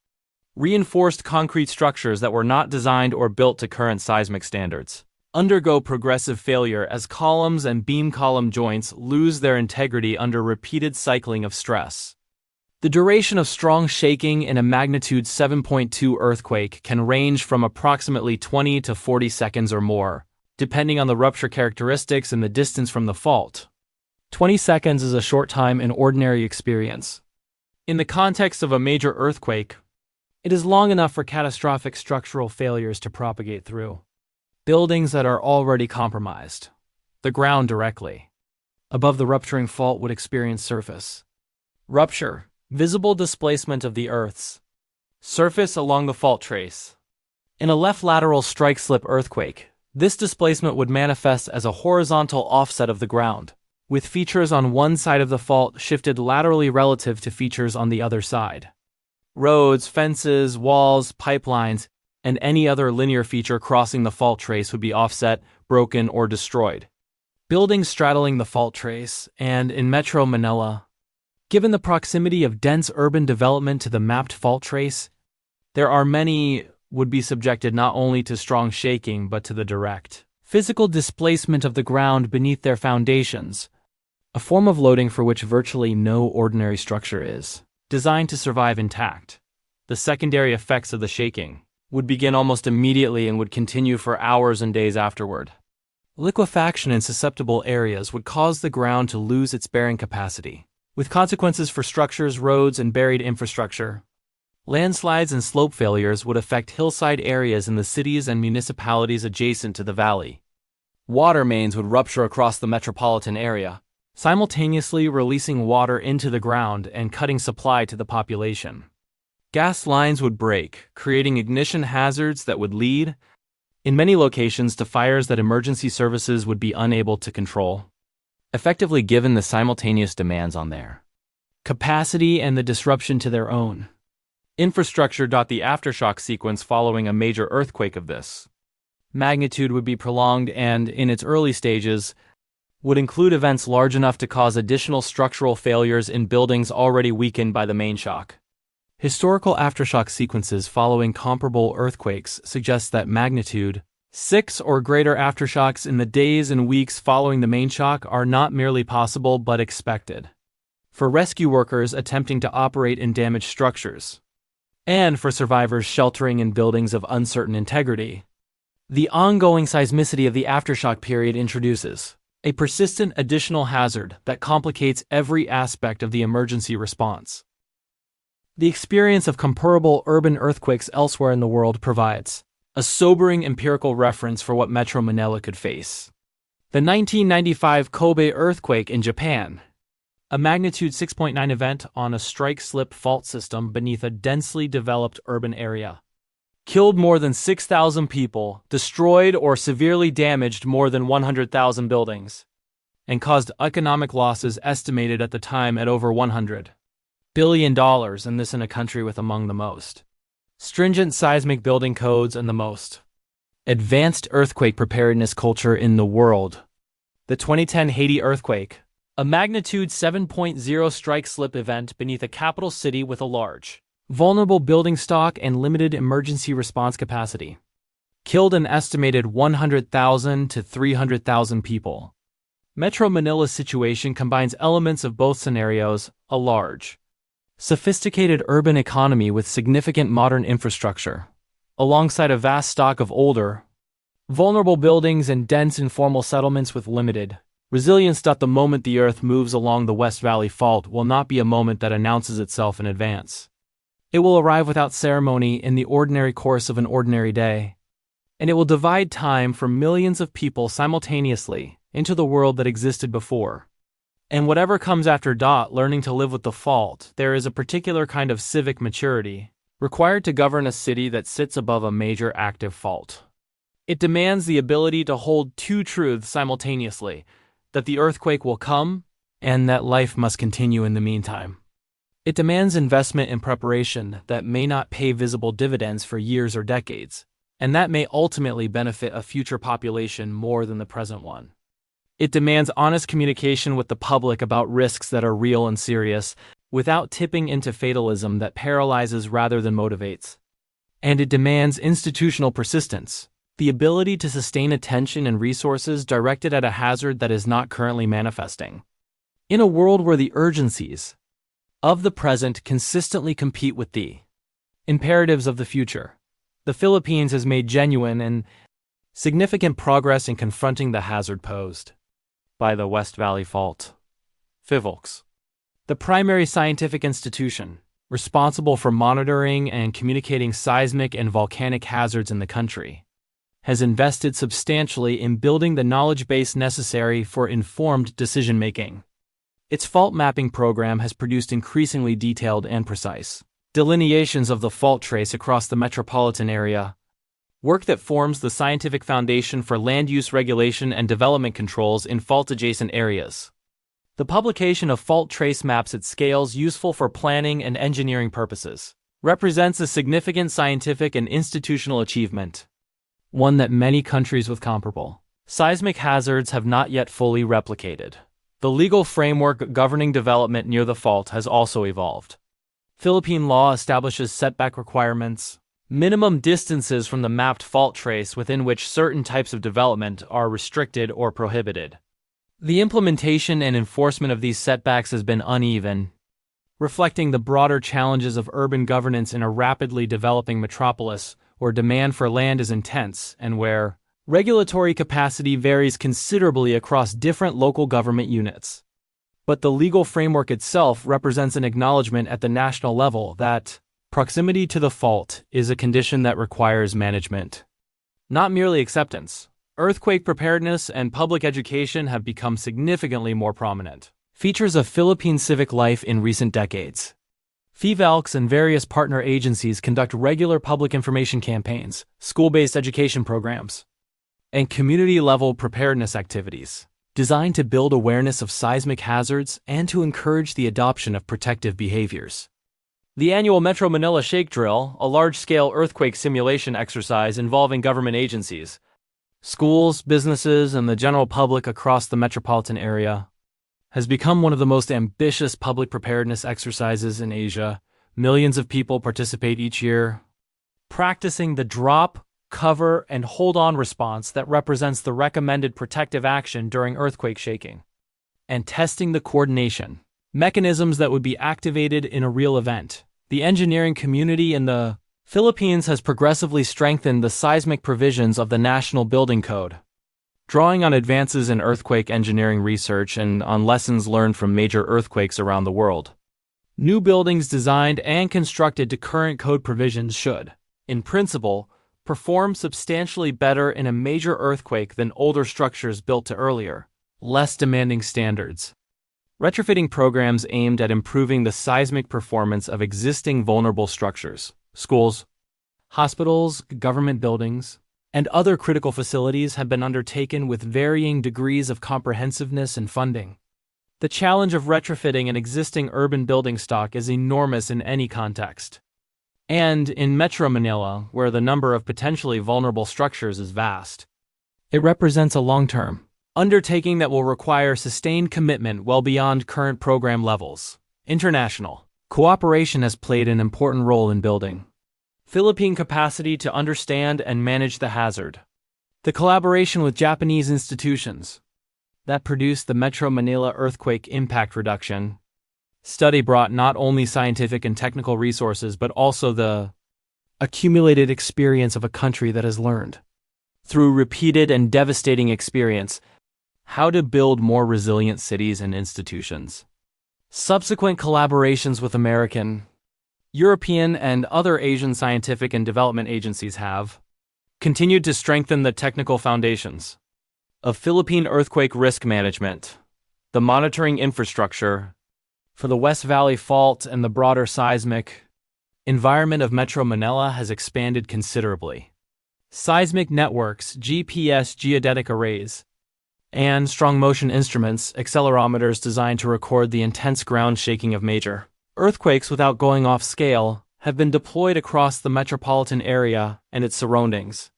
Reinforced concrete structures that were not designed or built to current seismic standards undergo progressive failure as columns and beam column joints lose their integrity under repeated cycling of stress. The duration of strong shaking in a magnitude 7.2 earthquake can range from approximately 20 to 40 seconds or more, depending on the rupture characteristics and the distance from the fault. 20 seconds is a short time in ordinary experience. In the context of a major earthquake, it is long enough for catastrophic structural failures to propagate through buildings that are already compromised. The ground directly above the rupturing fault would experience surface rupture, visible displacement of the Earth's surface along the fault trace. In a left lateral strike-slip earthquake, this displacement would manifest as a horizontal offset of the ground, with features on one side of the fault shifted laterally relative to features on the other side. Roads, fences, walls, pipelines, and any other linear feature crossing the fault trace would be offset, broken, or destroyed. Buildings straddling the fault trace, and in Metro Manila, given the proximity of dense urban development to the mapped fault trace, there are many would be subjected not only to strong shaking but to the direct physical displacement of the ground beneath their foundations, a form of loading for which virtually no ordinary structure is designed to survive intact. The secondary effects of the shaking would begin almost immediately and would continue for hours and days afterward. Liquefaction in susceptible areas would cause the ground to lose its bearing capacity, with consequences for structures, roads, and buried infrastructure. Landslides and slope failures would affect hillside areas in the cities and municipalities adjacent to the valley. Water mains would rupture across the metropolitan area, simultaneously releasing water into the ground and cutting supply to the population. Gas lines would break, creating ignition hazards that would lead, in many locations, to fires that emergency services would be unable to control, effectively given the simultaneous demands on their capacity and the disruption to their own infrastructure. The aftershock sequence following a major earthquake of this magnitude would be prolonged and, in its early stages, would include events large enough to cause additional structural failures in buildings already weakened by the main shock. Historical aftershock sequences following comparable earthquakes suggest that magnitude 6 or greater aftershocks in the days and weeks following the main shock are not merely possible but expected. For rescue workers attempting to operate in damaged structures, and for survivors sheltering in buildings of uncertain integrity, the ongoing seismicity of the aftershock period introduces a persistent additional hazard that complicates every aspect of the emergency response. The experience of comparable urban earthquakes elsewhere in the world provides a sobering empirical reference for what Metro Manila could face. The 1995 Kobe earthquake in Japan, a magnitude 6.9 event on a strike-slip fault system beneath a densely developed urban area, killed more than 6,000 people, destroyed or severely damaged more than 100,000 buildings, and caused economic losses estimated at the time at over $100 billion, and this in a country with among the most stringent seismic building codes and the most advanced earthquake preparedness culture in the world. The 2010 Haiti earthquake, a magnitude 7.0 strike-slip event beneath a capital city with a large, vulnerable building stock and limited emergency response capacity, killed an estimated 100,000 to 300,000 people. Metro Manila's situation combines elements of both scenarios: a large, sophisticated urban economy with significant modern infrastructure, alongside a vast stock of older, vulnerable buildings and dense informal settlements with limited resilience. The moment the Earth moves along the West Valley Fault will not be a moment that announces itself in advance. It will arrive without ceremony in the ordinary course of an ordinary day, and it will divide time for millions of people simultaneously into the world that existed before and whatever comes after. Learning to live with the fault, there is a particular kind of civic maturity required to govern a city that sits above a major active fault. It demands the ability to hold two truths simultaneously: that the earthquake will come and that life must continue in the meantime. It demands investment in preparation that may not pay visible dividends for years or decades, and that may ultimately benefit a future population more than the present one. It demands honest communication with the public about risks that are real and serious, without tipping into fatalism that paralyzes rather than motivates. And it demands institutional persistence, the ability to sustain attention and resources directed at a hazard that is not currently manifesting. In a world where the urgencies of the present consistently compete with the imperatives of the future, the Philippines has made genuine and significant progress in confronting the hazard posed by the West Valley Fault. PHIVOLCS, the primary scientific institution responsible for monitoring and communicating seismic and volcanic hazards in the country, has invested substantially in building the knowledge base necessary for informed decision-making. Its fault mapping program has produced increasingly detailed and precise delineations of the fault trace across the metropolitan area, work that forms the scientific foundation for land use regulation and development controls in fault-adjacent areas. The publication of fault trace maps at scales useful for planning and engineering purposes represents a significant scientific and institutional achievement, one that many countries with comparable seismic hazards have not yet fully replicated. The legal framework governing development near the fault has also evolved. Philippine law establishes setback requirements, minimum distances from the mapped fault trace within which certain types of development are restricted or prohibited. The implementation and enforcement of these setbacks has been uneven, reflecting the broader challenges of urban governance in a rapidly developing metropolis where demand for land is intense and where regulatory capacity varies considerably across different local government units. But the legal framework itself represents an acknowledgement at the national level that proximity to the fault is a condition that requires management, not merely acceptance. Earthquake preparedness and public education have become significantly more prominent features of Philippine civic life in recent decades. PHIVOLCS and various partner agencies conduct regular public information campaigns, school-based education programs, and community-level preparedness activities designed to build awareness of seismic hazards and to encourage the adoption of protective behaviors. The annual Metro Manila Shake Drill, a large-scale earthquake simulation exercise involving government agencies, schools, businesses, and the general public across the metropolitan area, has become one of the most ambitious public preparedness exercises in Asia. Millions of people participate each year, practicing the drop, cover, and hold-on response that represents the recommended protective action during earthquake shaking, and testing the coordination mechanisms that would be activated in a real event. The engineering community in the Philippines has progressively strengthened the seismic provisions of the National Building Code, drawing on advances in earthquake engineering research and on lessons learned from major earthquakes around the world. New buildings designed and constructed to current code provisions should, in principle, perform substantially better in a major earthquake than older structures built to earlier, less demanding standards. Retrofitting programs aimed at improving the seismic performance of existing vulnerable structures, schools, Hospitals, government buildings, and other critical facilities have been undertaken with varying degrees of comprehensiveness and funding. The challenge of retrofitting an existing urban building stock is enormous in any context. And in Metro Manila, where the number of potentially vulnerable structures is vast, it represents a long-term undertaking that will require sustained commitment well beyond current program levels. International cooperation has played an important role in building Philippine capacity to understand and manage the hazard. The collaboration with Japanese institutions that produced the Metro Manila earthquake impact reduction study brought not only scientific and technical resources but also the accumulated experience of a country that has learned, through repeated and devastating experience, how to build more resilient cities and institutions. Subsequent collaborations with American, European, and other Asian scientific and development agencies have continued to strengthen the technical foundations of Philippine earthquake risk management, the monitoring infrastructure for the West Valley Fault, and the broader seismic environment of Metro Manila has expanded considerably. Seismic networks, GPS geodetic arrays, and strong motion instruments, accelerometers designed to record the intense ground shaking of major earthquakes without going off scale, have been deployed across the metropolitan area and its surroundings.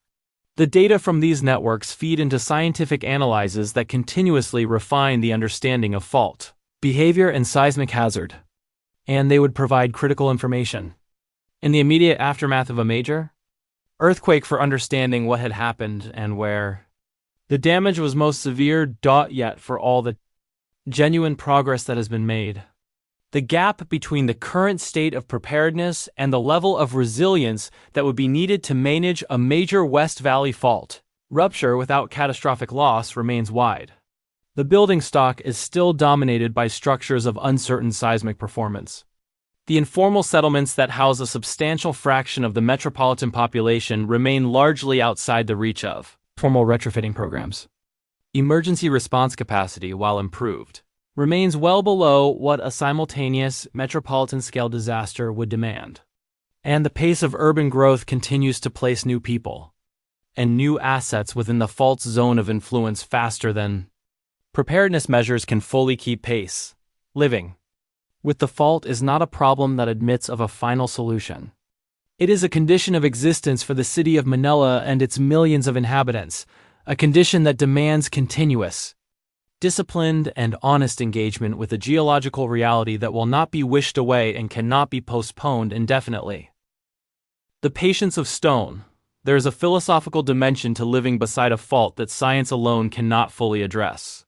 The data from these networks feed into scientific analyses that continuously refine the understanding of fault behavior and seismic hazard, and they would provide critical information in the immediate aftermath of a major earthquake for understanding what had happened and where the damage was most severe. Yet for all the genuine progress that has been made, the gap between the current state of preparedness and the level of resilience that would be needed to manage a major West Valley fault rupture without catastrophic loss remains wide. The building stock is still dominated by structures of uncertain seismic performance. The informal settlements that house a substantial fraction of the metropolitan population remain largely outside the reach of formal retrofitting programs. Emergency response capacity, while improved, remains well below what a simultaneous metropolitan-scale disaster would demand. And the pace of urban growth continues to place new people and new assets within the fault's zone of influence faster than preparedness measures can fully keep pace. Living with the fault is not a problem that admits of a final solution. It is a condition of existence for the city of Manila and its millions of inhabitants, a condition that demands continuous, disciplined, and honest engagement with a geological reality that will not be wished away and cannot be postponed indefinitely. The patience of stone. There is a philosophical dimension to living beside a fault that science alone cannot fully address.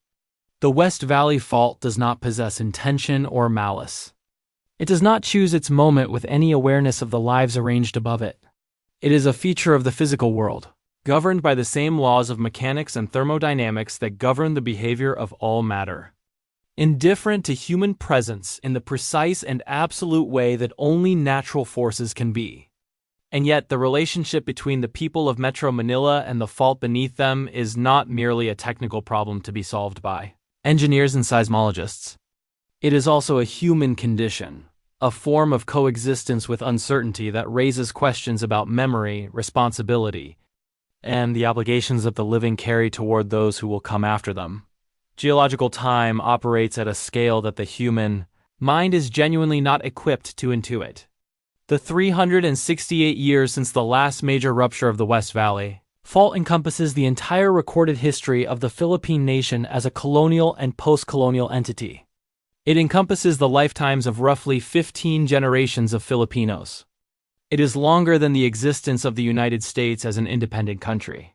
The West Valley Fault does not possess intention or malice. It does not choose its moment with any awareness of the lives arranged above it. It is a feature of the physical world, governed by the same laws of mechanics and thermodynamics that govern the behavior of all matter. Indifferent to human presence in the precise and absolute way that only natural forces can be. And yet, the relationship between the people of Metro Manila and the fault beneath them is not merely a technical problem to be solved by engineers and seismologists. It is also a human condition, a form of coexistence with uncertainty that raises questions about memory, responsibility, and the obligations that the living carry toward those who will come after them. Geological time operates at a scale that the human mind is genuinely not equipped to intuit. The 368 years since the last major rupture of the West Valley Fault encompasses the entire recorded history of the Philippine nation as a colonial and post-colonial entity. It encompasses the lifetimes of roughly 15 generations of Filipinos. It is longer than the existence of the United States as an independent country.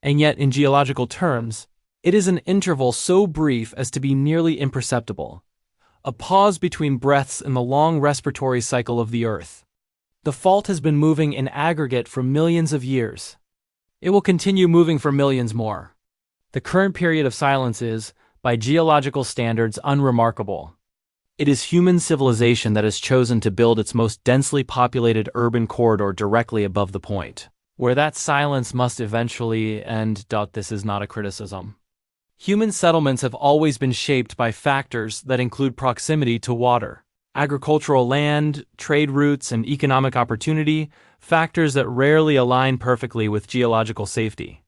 And yet, in geological terms, it is an interval so brief as to be nearly imperceptible, a pause between breaths in the long respiratory cycle of the Earth. The fault has been moving in aggregate for millions of years. It will continue moving for millions more. The current period of silence is, by geological standards, unremarkable. It is human civilization that has chosen to build its most densely populated urban corridor directly above the point where that silence must eventually end. This is not a criticism. Human settlements have always been shaped by factors that include proximity to water, agricultural land, trade routes, and economic opportunity, factors that rarely align perfectly with geological safety.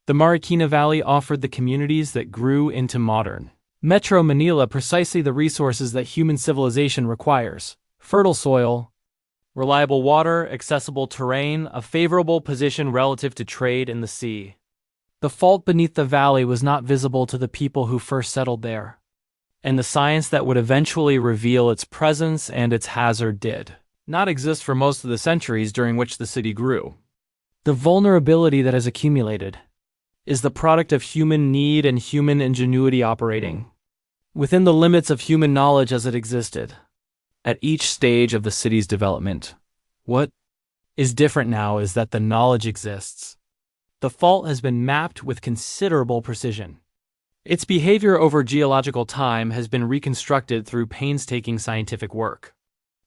The Marikina Valley offered the communities that grew into modern Metro Manila precisely the resources that human civilization requires: fertile soil, reliable water, accessible terrain, a favorable position relative to trade and the sea. The fault beneath the valley was not visible to the people who first settled there, and the science that would eventually reveal its presence and its hazard did not exist for most of the centuries during which the city grew. The vulnerability that has accumulated is the product of human need and human ingenuity operating within the limits of human knowledge as it existed at each stage of the city's development. What is different now is that the knowledge exists. The fault has been mapped with considerable precision. Its behavior over geological time has been reconstructed through painstaking scientific work.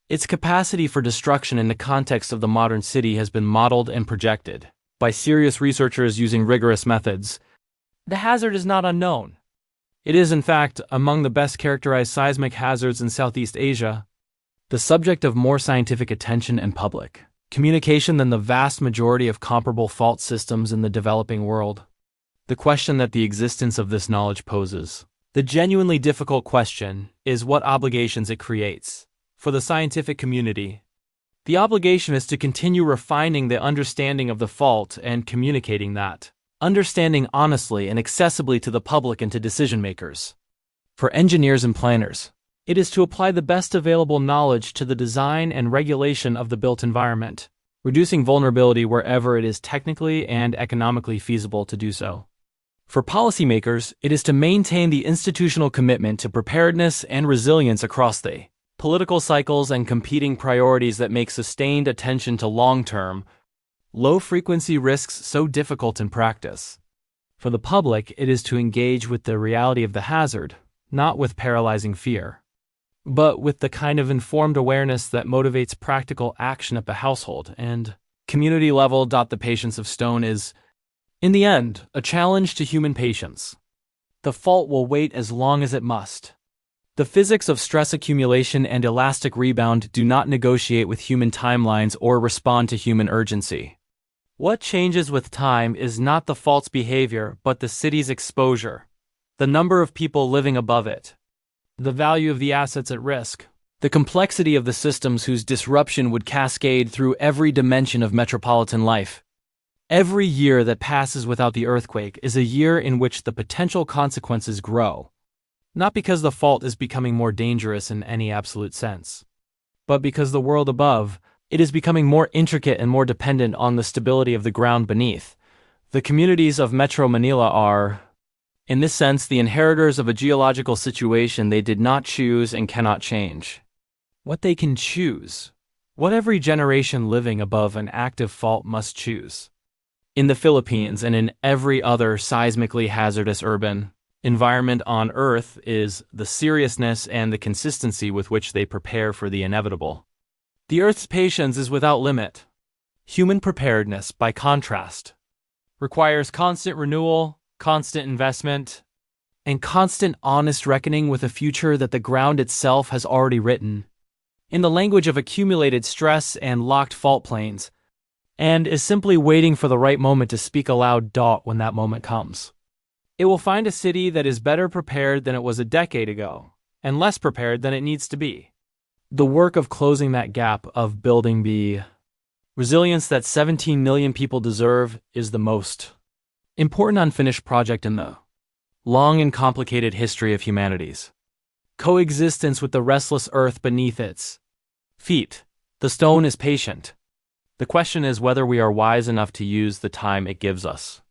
Its capacity for destruction in the context of the modern city has been modeled and projected by serious researchers using rigorous methods. The hazard is not unknown. It is, in fact, among the best characterized seismic hazards in Southeast Asia, the subject of more scientific attention and public communication than the vast majority of comparable fault systems in the developing world. The question that the existence of this knowledge poses, the genuinely difficult question, is what obligations it creates. For the scientific community, the obligation is to continue refining the understanding of the fault and communicating that understanding honestly and accessibly to the public and to decision makers. For engineers and planners, it is to apply the best available knowledge to the design and regulation of the built environment, reducing vulnerability wherever it is technically and economically feasible to do so. For policymakers, it is to maintain the institutional commitment to preparedness and resilience across the political cycles and competing priorities that make sustained attention to long-term, low-frequency risks so difficult in practice. For the public, it is to engage with the reality of the hazard, not with paralyzing fear, but with the kind of informed awareness that motivates practical action at the household and community level. The patience of stone is, in the end, a challenge to human patience. The fault will wait as long as it must. The physics of stress accumulation and elastic rebound do not negotiate with human timelines or respond to human urgency. What changes with time is not the fault's behavior, but the city's exposure, the number of people living above it, the value of the assets at risk, the complexity of the systems whose disruption would cascade through every dimension of metropolitan life. Every year that passes without the earthquake is a year in which the potential consequences grow, not because the fault is becoming more dangerous in any absolute sense, but because the world above, it is becoming more intricate and more dependent on the stability of the ground beneath. The communities of Metro Manila are, in this sense, the inheritors of a geological situation they did not choose and cannot change. What they can choose, what every generation living above an active fault must choose. In the Philippines and in every other seismically hazardous urban environment on Earth is the seriousness and the consistency with which they prepare for the inevitable. The Earth's patience is without limit. Human preparedness, by contrast, requires constant renewal, constant investment, and constant honest reckoning with a future that the ground itself has already written, in the language of accumulated stress and locked fault planes, and is simply waiting for the right moment to speak aloud when that moment comes. It will find a city that is better prepared than it was a decade ago, and less prepared than it needs to be. The work of closing that gap, of building the resilience that 17 million people deserve, is the most important unfinished project in the long and complicated history of humanity's coexistence with the restless earth beneath its feet. The stone is patient. The question is whether we are wise enough to use the time it gives us.